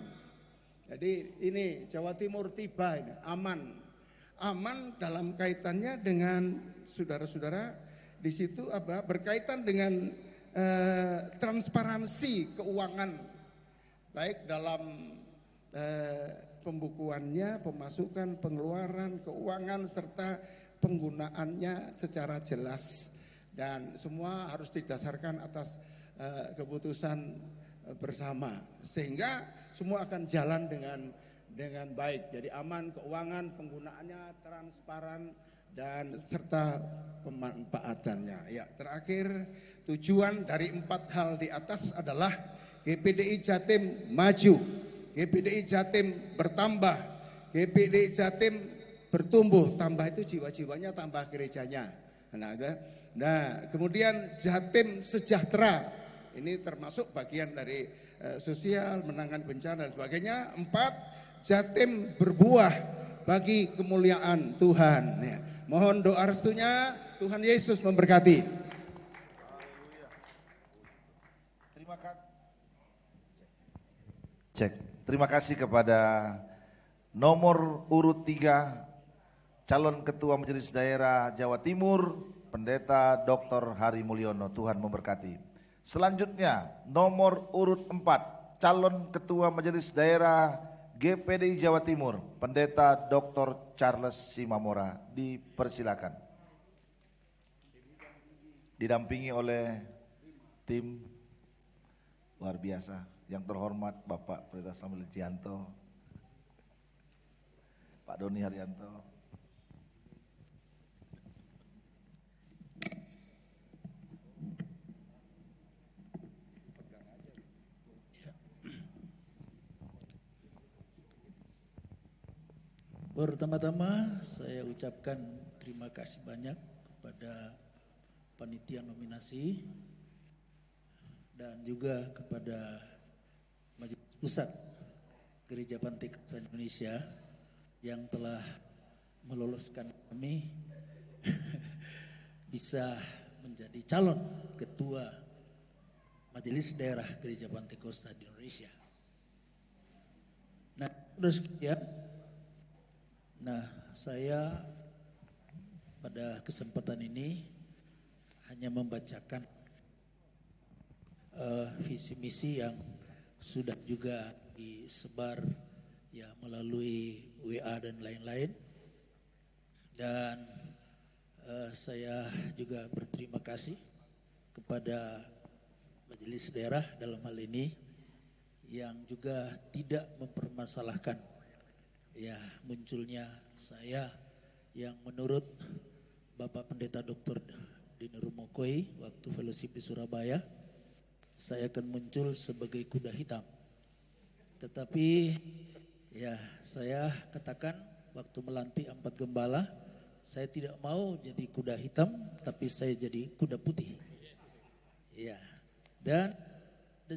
Speaker 9: Jadi ini Jawa Timur tiba ini, aman. Aman dalam kaitannya dengan saudara-saudara di situ apa? Berkaitan dengan transparansi keuangan, baik dalam pembukuannya, pemasukan, pengeluaran, keuangan serta penggunaannya secara jelas, dan semua harus didasarkan atas keputusan bersama sehingga semua akan jalan dengan baik. Jadi aman keuangan, penggunaannya transparan dan serta pemanfaatannya. Ya, terakhir, tujuan dari 4 hal di atas adalah GPDI Jatim maju, GPDI Jatim bertambah, GPDI Jatim bertumbuh, tambah itu jiwa-jiwanya, tambah gerejanya. Nah, kemudian Jatim sejahtera. Ini termasuk bagian dari sosial, menangani bencana dan sebagainya. 4, Jatim berbuah bagi kemuliaan Tuhan. Ya. Mohon doa restunya, Tuhan Yesus memberkati.
Speaker 3: Terima kasih kepada nomor urut 3 calon ketua Majelis Daerah Jawa Timur, Pendeta Dr. Hari Mulyono. Tuhan memberkati. Selanjutnya nomor urut 4 calon ketua Majelis Daerah GPDI Jawa Timur, Pendeta Dr. Charles Simamora. Dipersilakan. Didampingi oleh tim luar biasa yang terhormat Bapak Pendeta Samuel Jianto, Pak Doni Haryanto.
Speaker 10: Pertama-tama saya ucapkan terima kasih banyak kepada panitia nominasi dan juga kepada Majelis Pusat Gereja Pantai Kasih Indonesia yang telah meloloskan kami bisa menjadi menjadi calon ketua Majelis Daerah Gereja Pantekosta di Indonesia. Nah, terus ya, saya pada kesempatan ini hanya membacakan visi misi yang sudah juga disebar ya melalui WA dan lain-lain. Dan saya juga berterima kasih kepada Majelis Daerah dalam hal ini yang juga tidak mempermasalahkan ya munculnya saya yang menurut Bapak Pendeta Dr. Dinur Mokoi waktu fellowship di Surabaya, saya akan muncul sebagai kuda hitam. Tetapi ya saya katakan waktu melantik 4 gembala, saya tidak mau jadi kuda hitam, tapi saya jadi kuda putih. Ya, dan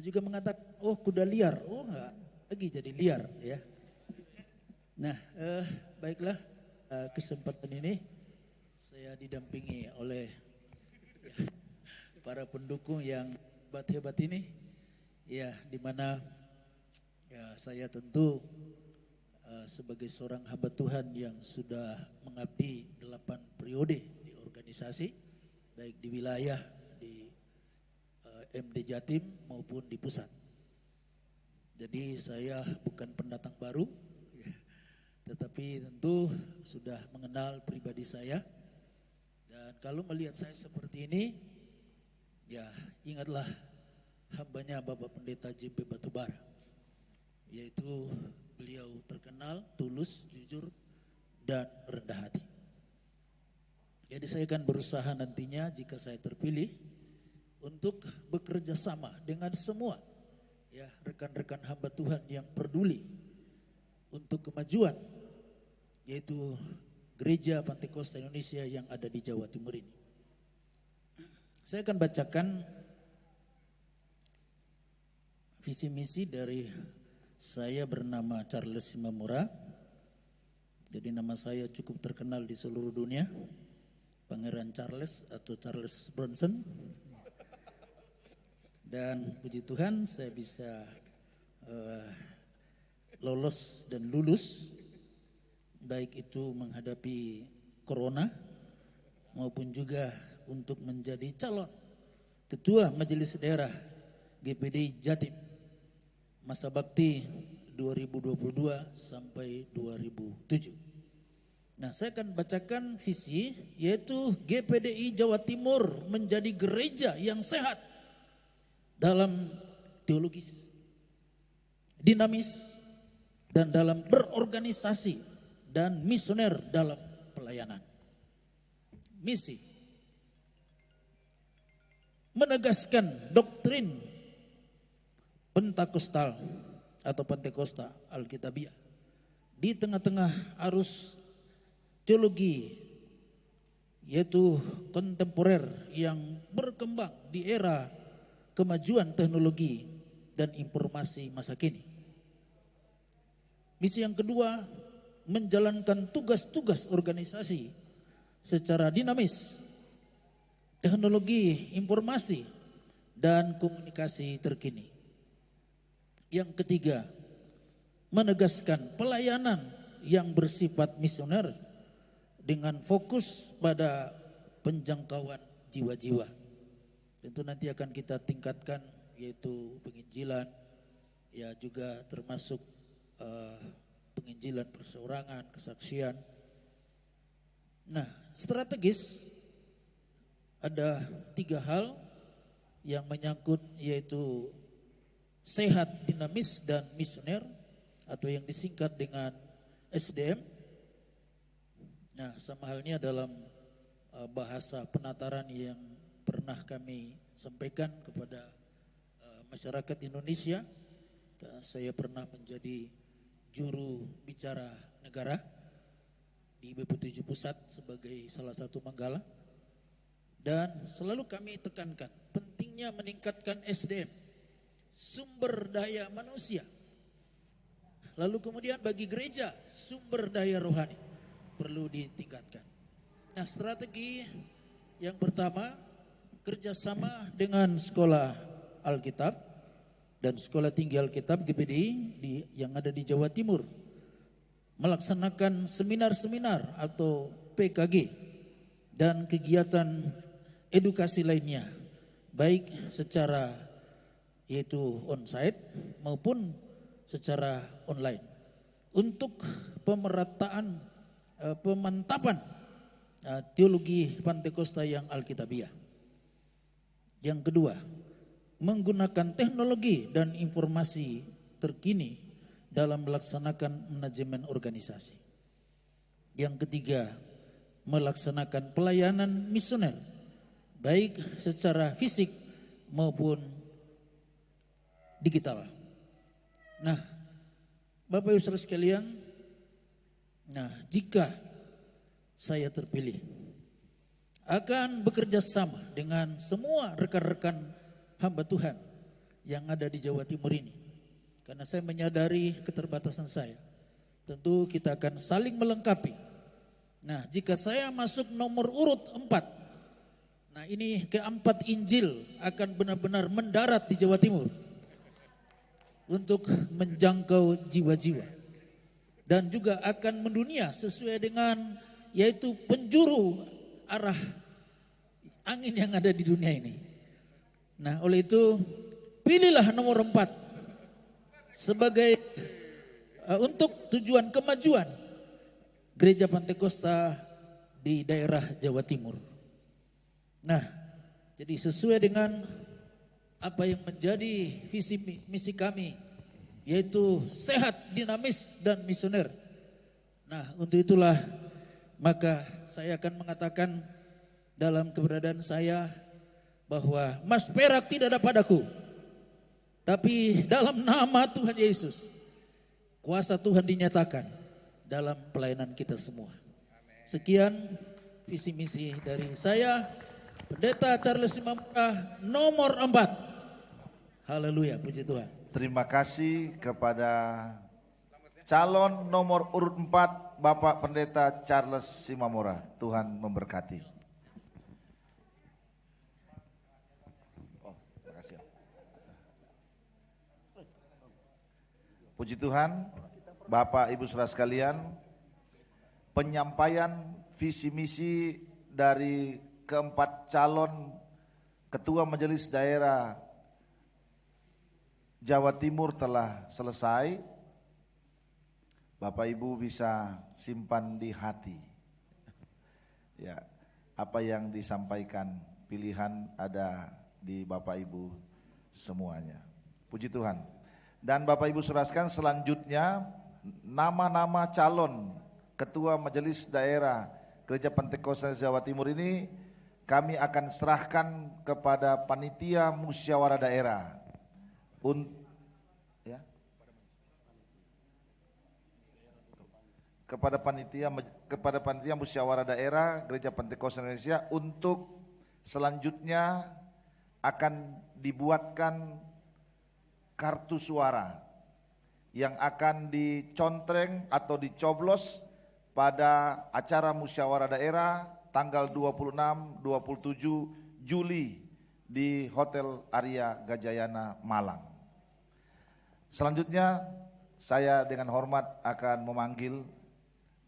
Speaker 10: juga mengatakan, oh kuda liar, oh enggak lagi jadi liar ya. Nah, baiklah kesempatan ini saya didampingi oleh para pendukung yang hebat-hebat ini, ya di mana ya saya tentu sebagai seorang hamba Tuhan yang sudah mengabdi 8 periode di organisasi, baik di wilayah, di MD Jatim maupun di pusat. Jadi saya bukan pendatang baru, tetapi tentu sudah mengenal pribadi saya. Dan kalau melihat saya seperti ini, ya ingatlah hambanya Bapak Pendeta JP Batubara, yaitu beliau terkenal tulus, jujur, dan rendah hati. Jadi saya akan berusaha nantinya jika saya terpilih untuk bekerja sama dengan semua ya rekan-rekan hamba Tuhan yang peduli untuk kemajuan, yaitu Gereja Pantekosta Indonesia yang ada di Jawa Timur ini. Saya akan bacakan visi misi dari saya, bernama Charles Simamura. Jadi nama saya cukup terkenal di seluruh dunia, Pangeran Charles atau Charles Bronson. Dan puji Tuhan saya bisa lolos dan lulus, baik itu menghadapi corona maupun juga untuk menjadi calon ketua Majelis Daerah GPD Jatim masa bakti 2022 sampai 2007. Nah, saya akan bacakan visi, yaitu GPDI Jawa Timur menjadi gereja yang sehat dalam teologis, dinamis, dan dalam berorganisasi dan misioner dalam pelayanan. Misi: menegaskan doktrin Pentakostal atau Pantekosta Alkitabiah di tengah-tengah arus teologi, yaitu kontemporer yang berkembang di era kemajuan teknologi dan informasi masa kini. Misi yang kedua, menjalankan tugas-tugas organisasi secara dinamis, teknologi informasi dan komunikasi terkini. Yang ketiga, menegaskan pelayanan yang bersifat misioner dengan fokus pada penjangkauan jiwa-jiwa. Tentu nanti akan kita tingkatkan, yaitu penginjilan, ya juga termasuk penginjilan perseorangan, kesaksian. Nah, strategis ada 3 hal yang menyangkut, yaitu sehat, dinamis, dan misioner, atau yang disingkat dengan SDM. Nah, sama halnya dalam bahasa penataran yang pernah kami sampaikan kepada masyarakat Indonesia. Saya pernah menjadi juru bicara negara di BP7 Pusat sebagai salah satu manggala. Dan selalu kami tekankan pentingnya meningkatkan SDM, sumber daya manusia. Lalu kemudian bagi gereja, sumber daya rohani perlu ditingkatkan. Nah, strategi yang pertama, kerjasama dengan Sekolah Alkitab dan Sekolah Tinggi Alkitab GPDI yang ada di Jawa Timur melaksanakan seminar-seminar atau PKG dan kegiatan edukasi lainnya, baik secara yaitu onsite maupun secara online untuk pemerataan pemantapan teologi Pantekosta yang Alkitabiah. Yang kedua, menggunakan teknologi dan informasi terkini dalam melaksanakan manajemen organisasi. Yang ketiga, melaksanakan pelayanan misioner baik secara fisik maupun digital. Nah, Bapak Ibu Saudara sekalian, jika saya terpilih akan bekerja sama dengan semua rekan-rekan hamba Tuhan yang ada di Jawa Timur ini. Karena saya menyadari keterbatasan saya. Tentu kita akan saling melengkapi. Nah, jika saya masuk nomor urut 4, ini keempat Injil akan benar-benar mendarat di Jawa Timur untuk menjangkau jiwa-jiwa. Dan juga akan mendunia sesuai dengan yaitu penjuru arah angin yang ada di dunia ini. Nah, oleh itu pilihlah nomor 4 sebagai untuk tujuan kemajuan Gereja Pantekosta di daerah Jawa Timur. Nah, jadi sesuai dengan apa yang menjadi visi misi kami, yaitu sehat, dinamis, dan misioner. Nah, untuk itulah maka saya akan mengatakan dalam keberadaan saya bahwa emas perak tidak ada padaku, tapi dalam nama Tuhan Yesus kuasa Tuhan dinyatakan dalam pelayanan kita semua. Sekian visi misi dari saya, Pendeta Charles Simamora, nomor 4. Haleluya, puji Tuhan.
Speaker 3: Terima kasih kepada calon nomor urut 4 Bapak Pendeta Charles Simamora. Tuhan memberkati. Puji Tuhan, Bapak Ibu Saudara sekalian, penyampaian visi misi dari keempat calon Ketua Majelis Daerah Jawa Timur telah selesai. Bapak Ibu bisa simpan di hati. Ya, apa yang disampaikan, pilihan ada di Bapak Ibu semuanya. Puji Tuhan. Dan Bapak Ibu Saudara sekalian, selanjutnya nama-nama calon Ketua Majelis Daerah Gereja Pantekosta Jawa Timur ini kami akan serahkan kepada Panitia Musyawarah Daerah. Kepada Panitia Musyawarah Daerah Gereja Pantekosta Indonesia untuk selanjutnya akan dibuatkan kartu suara yang akan dicontreng atau dicoblos pada acara musyawarah daerah tanggal 26-27 Juli di Hotel Arya Gajayana Malang. Selanjutnya saya dengan hormat akan memanggil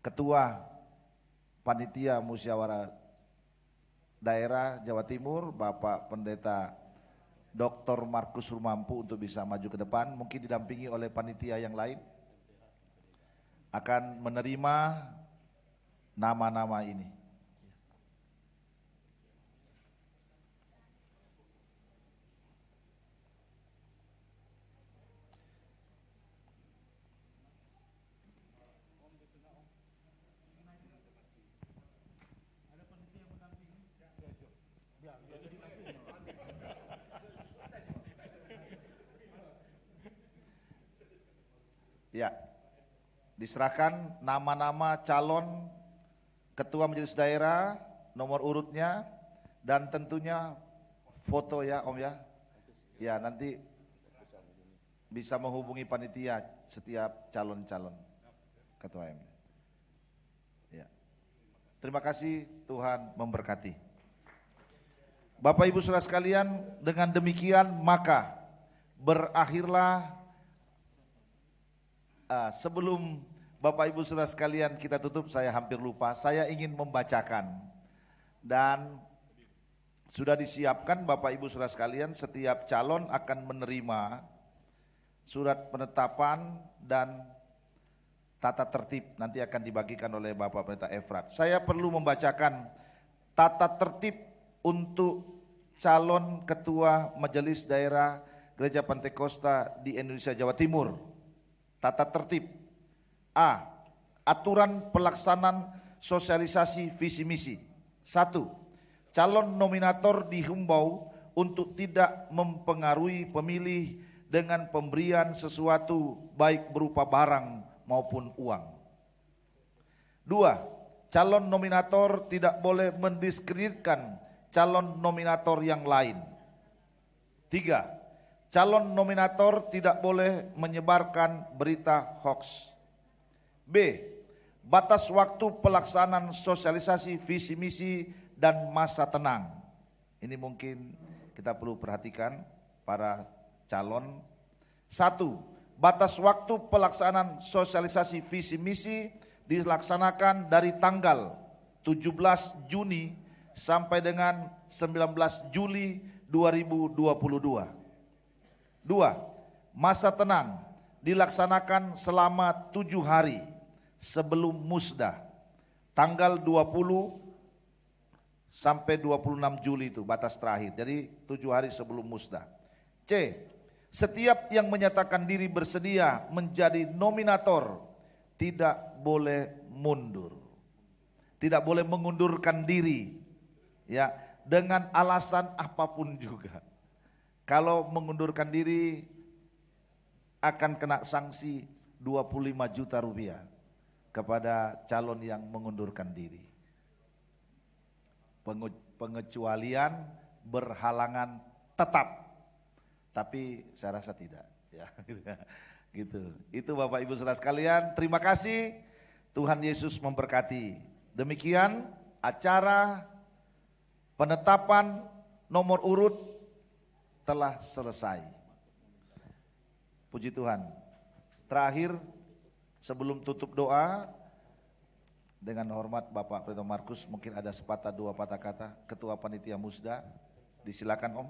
Speaker 3: Ketua Panitia Musyawarah Daerah Jawa Timur, Bapak Pendeta Dr. Markus Rumampu untuk bisa maju ke depan, mungkin didampingi oleh panitia yang lain, akan menerima nama-nama ini. Ya, diserahkan nama-nama calon Ketua Majelis Daerah, nomor urutnya, dan tentunya foto ya Om ya. Ya, nanti bisa menghubungi panitia setiap calon-calon Ketua M. Ya. Terima kasih, Tuhan memberkati. Bapak Ibu Saudara sekalian, dengan demikian maka berakhirlah sebelum Bapak Ibu Saudara sekalian kita tutup, saya hampir lupa, saya ingin membacakan dan sudah disiapkan Bapak Ibu Saudara sekalian, setiap calon akan menerima surat penetapan dan tata tertib, nanti akan dibagikan oleh Bapak Pendeta Efrat. Saya perlu membacakan tata tertib untuk calon ketua Majelis Daerah Gereja Pantekosta di Indonesia Jawa Timur. Tata tertib. A. Aturan pelaksanaan sosialisasi visi misi. 1. Calon nominator dihimbau untuk tidak mempengaruhi pemilih dengan pemberian sesuatu baik berupa barang maupun uang. 2. Calon nominator tidak boleh mendiskreditkan calon nominator yang lain. 3. Calon nominator tidak boleh menyebarkan berita hoax. B. Batas waktu pelaksanaan sosialisasi visi misi dan masa tenang. Ini mungkin kita perlu perhatikan para calon. 1. Batas waktu pelaksanaan sosialisasi visi misi dilaksanakan dari tanggal 17 Juni sampai dengan 19 Juli 2022. 2. Masa tenang dilaksanakan selama 7 hari sebelum musda, tanggal 20 sampai 26 Juli itu batas terakhir, jadi 7 hari sebelum musda. C. Setiap yang menyatakan diri bersedia menjadi nominator tidak boleh mundur, tidak boleh mengundurkan diri, ya, dengan alasan apapun juga. Kalau mengundurkan diri akan kena sanksi 25 juta rupiah kepada calon yang mengundurkan diri. Pengecualian berhalangan tetap, tapi saya rasa tidak, ya. Gitu. Itu Bapak Ibu Saudara sekalian, terima kasih. Tuhan Yesus memberkati. Demikian acara penetapan nomor urut telah selesai. Puji Tuhan. Terakhir sebelum tutup doa, dengan hormat Bapak Pendeta Markus, mungkin ada sepatah dua patah kata Ketua Panitia Musda. Disilakan Om.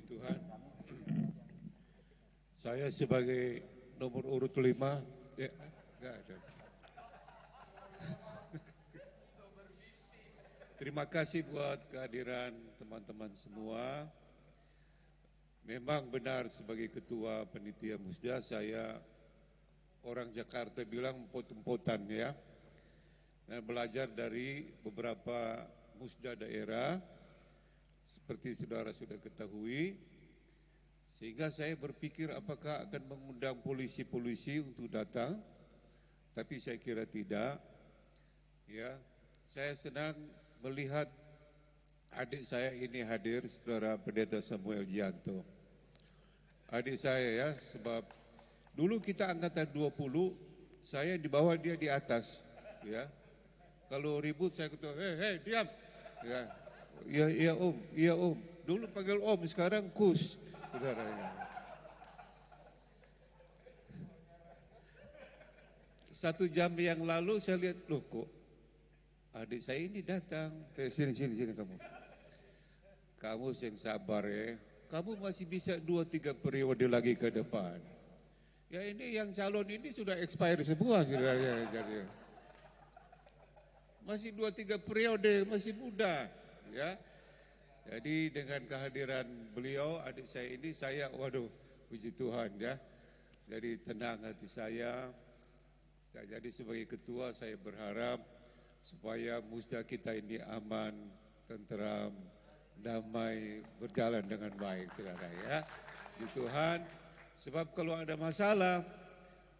Speaker 11: Tuhan, saya sebagai nomor urut 5, ya, enggak ada. Terima kasih buat kehadiran teman-teman semua. Memang benar sebagai ketua panitia musda, saya orang Jakarta bilang empot-empotan, ya. Dan belajar dari beberapa musda daerah, seperti saudara sudah ketahui, sehingga saya berpikir apakah akan mengundang polisi-polisi untuk datang, tapi saya kira tidak. Ya, saya senang melihat adik saya ini hadir, saudara Pendeta Samuel Gianto. Adik saya, ya, sebab dulu kita angkatan 20, saya di bawah, dia di atas, ya. Kalau ribut saya kata, hei diam, ya. Iya Om, iya Om. Dulu panggil Om, sekarang Kus, saudara. Satu jam yang lalu saya lihat, loh kok adik saya ini datang. Sini kamu. Kamu yang sabar, ya. Kamu masih bisa 2-3 periode lagi ke depan. Ya ini yang calon ini sudah expire semua, saudara. Jadi masih 2-3 periode, masih muda. Ya, jadi dengan kehadiran beliau, adik saya ini, saya, waduh, puji Tuhan, ya. Jadi tenang hati saya. Jadi sebagai ketua saya berharap supaya musda kita ini aman, tenteram, damai, berjalan dengan baik, saudara, ya. Puji Tuhan, sebab kalau ada masalah,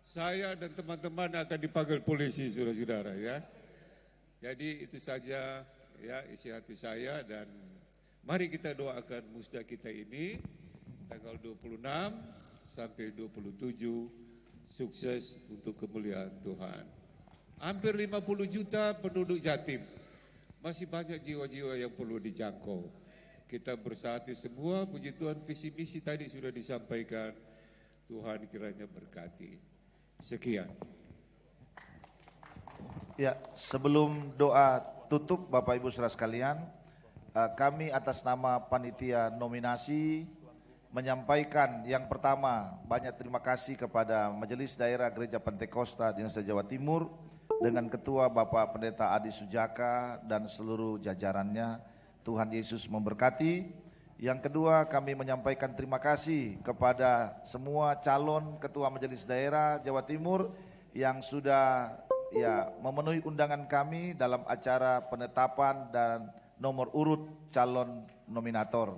Speaker 11: saya dan teman-teman akan dipanggil polisi, saudara-saudara, ya. Jadi itu saja, ya, isi hati saya, dan mari kita doakan musda kita ini tanggal 26 sampai 27 sukses untuk kemuliaan Tuhan. Hampir 50 juta penduduk Jatim. Masih banyak jiwa-jiwa yang perlu dijangkau. Kita bersatu semua, puji Tuhan, visi misi tadi sudah disampaikan. Tuhan kiranya berkati. Sekian.
Speaker 3: Ya, sebelum doa tutup Bapak Ibu Saudara sekalian, kami atas nama panitia nominasi menyampaikan yang pertama banyak terima kasih kepada Majelis Daerah Gereja Pantekosta di Nusa Jawa Timur dengan Ketua Bapak Pendeta Adi Sujaka dan seluruh jajarannya. Tuhan Yesus memberkati. Yang kedua, kami menyampaikan terima kasih kepada semua calon Ketua Majelis Daerah Jawa Timur yang sudah memenuhi undangan kami dalam acara penetapan dan nomor urut calon nominator.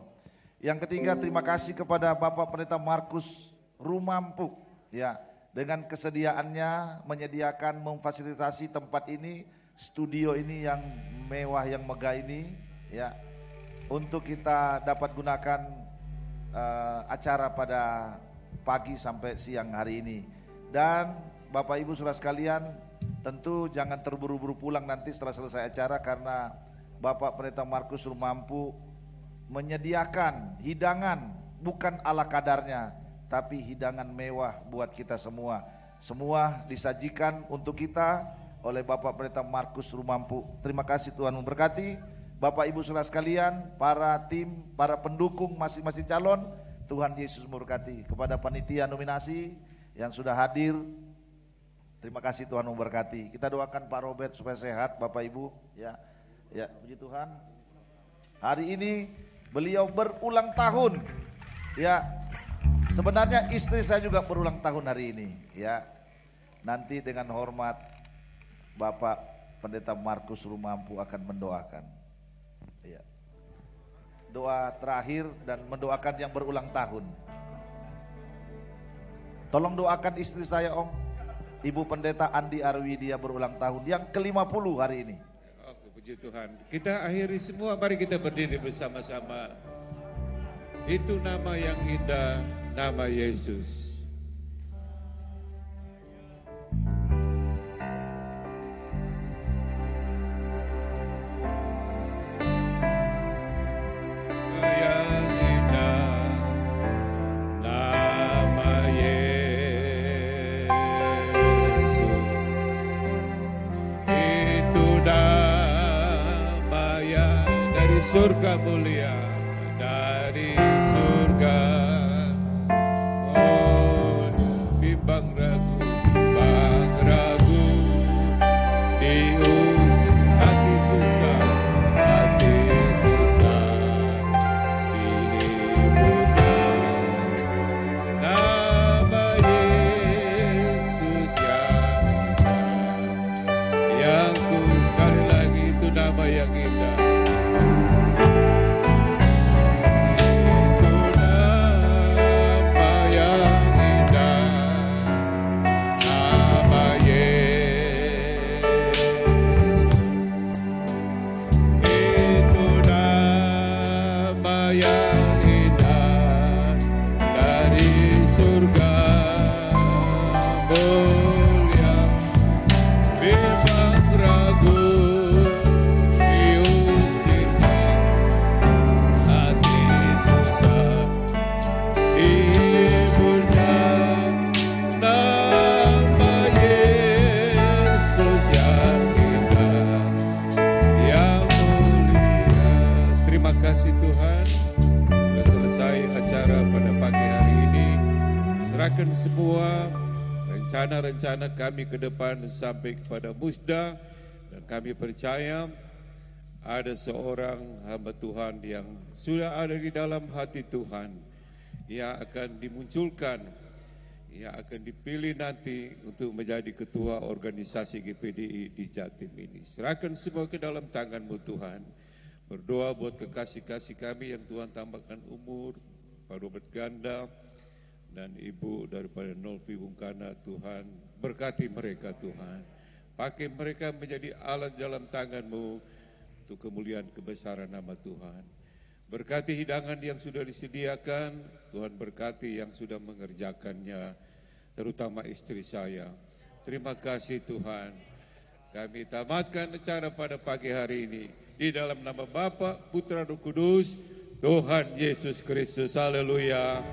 Speaker 3: Yang ketiga, terima kasih kepada Bapak Pendeta Markus Rumampu dengan kesediaannya menyediakan memfasilitasi tempat ini, studio ini yang mewah yang megah ini untuk kita dapat gunakan acara pada pagi sampai siang hari ini. Dan Bapak Ibu Saudara sekalian, tentu jangan terburu-buru pulang nanti setelah selesai acara, karena Bapak Pendeta Markus Rumampu menyediakan hidangan bukan ala kadarnya, tapi hidangan mewah buat kita semua. Semua disajikan untuk kita oleh Bapak Pendeta Markus Rumampu. Terima kasih, Tuhan memberkati. Bapak Ibu Saudara sekalian, para tim, para pendukung masing-masing calon, Tuhan Yesus memberkati. Kepada panitia nominasi yang sudah hadir, terima kasih, Tuhan memberkati. Kita doakan Pak Robert supaya sehat, Bapak Ibu. Ya, puji Tuhan. Hari ini beliau berulang tahun. Ya, sebenarnya istri saya juga berulang tahun hari ini. Ya, nanti dengan hormat Bapak Pendeta Markus Rumampu akan mendoakan. Ya. Doa terakhir dan mendoakan yang berulang tahun. Tolong doakan istri saya, Om. Ibu Pendeta Andi Arwidia berulang tahun yang ke-50 hari ini.
Speaker 11: Oke, puji Tuhan. Kita akhiri semua, mari kita berdiri bersama-sama. Itu nama yang indah, nama Yesus. Surga mulia, dari surga, oh bimbang ragu, diusir hati susah, dihiburkan. Nama Yesus yang ku sekali lagi, itu nama yang indah. Semua rencana-rencana kami ke depan sampai kepada musda, dan kami percaya ada seorang hamba Tuhan yang sudah ada di dalam hati Tuhan yang akan dimunculkan, yang akan dipilih nanti untuk menjadi ketua organisasi GPDI di Jatim ini. Serahkan semua ke dalam tangan-Mu Tuhan. Berdoa buat kekasih-kasih kami yang Tuhan tambahkan umur, Pak Robert Ganda dan Ibu daripada Nolvi Bungkana. Tuhan berkati mereka, Tuhan. Pakai mereka menjadi alat dalam tangan-Mu untuk kemuliaan kebesaran nama Tuhan. Berkati hidangan yang sudah disediakan, Tuhan berkati yang sudah mengerjakannya, terutama istri saya. Terima kasih Tuhan. Kami tamatkan acara pada pagi hari ini. Di dalam nama Bapa, Putra, Roh Kudus, Tuhan Yesus Kristus. Haleluya.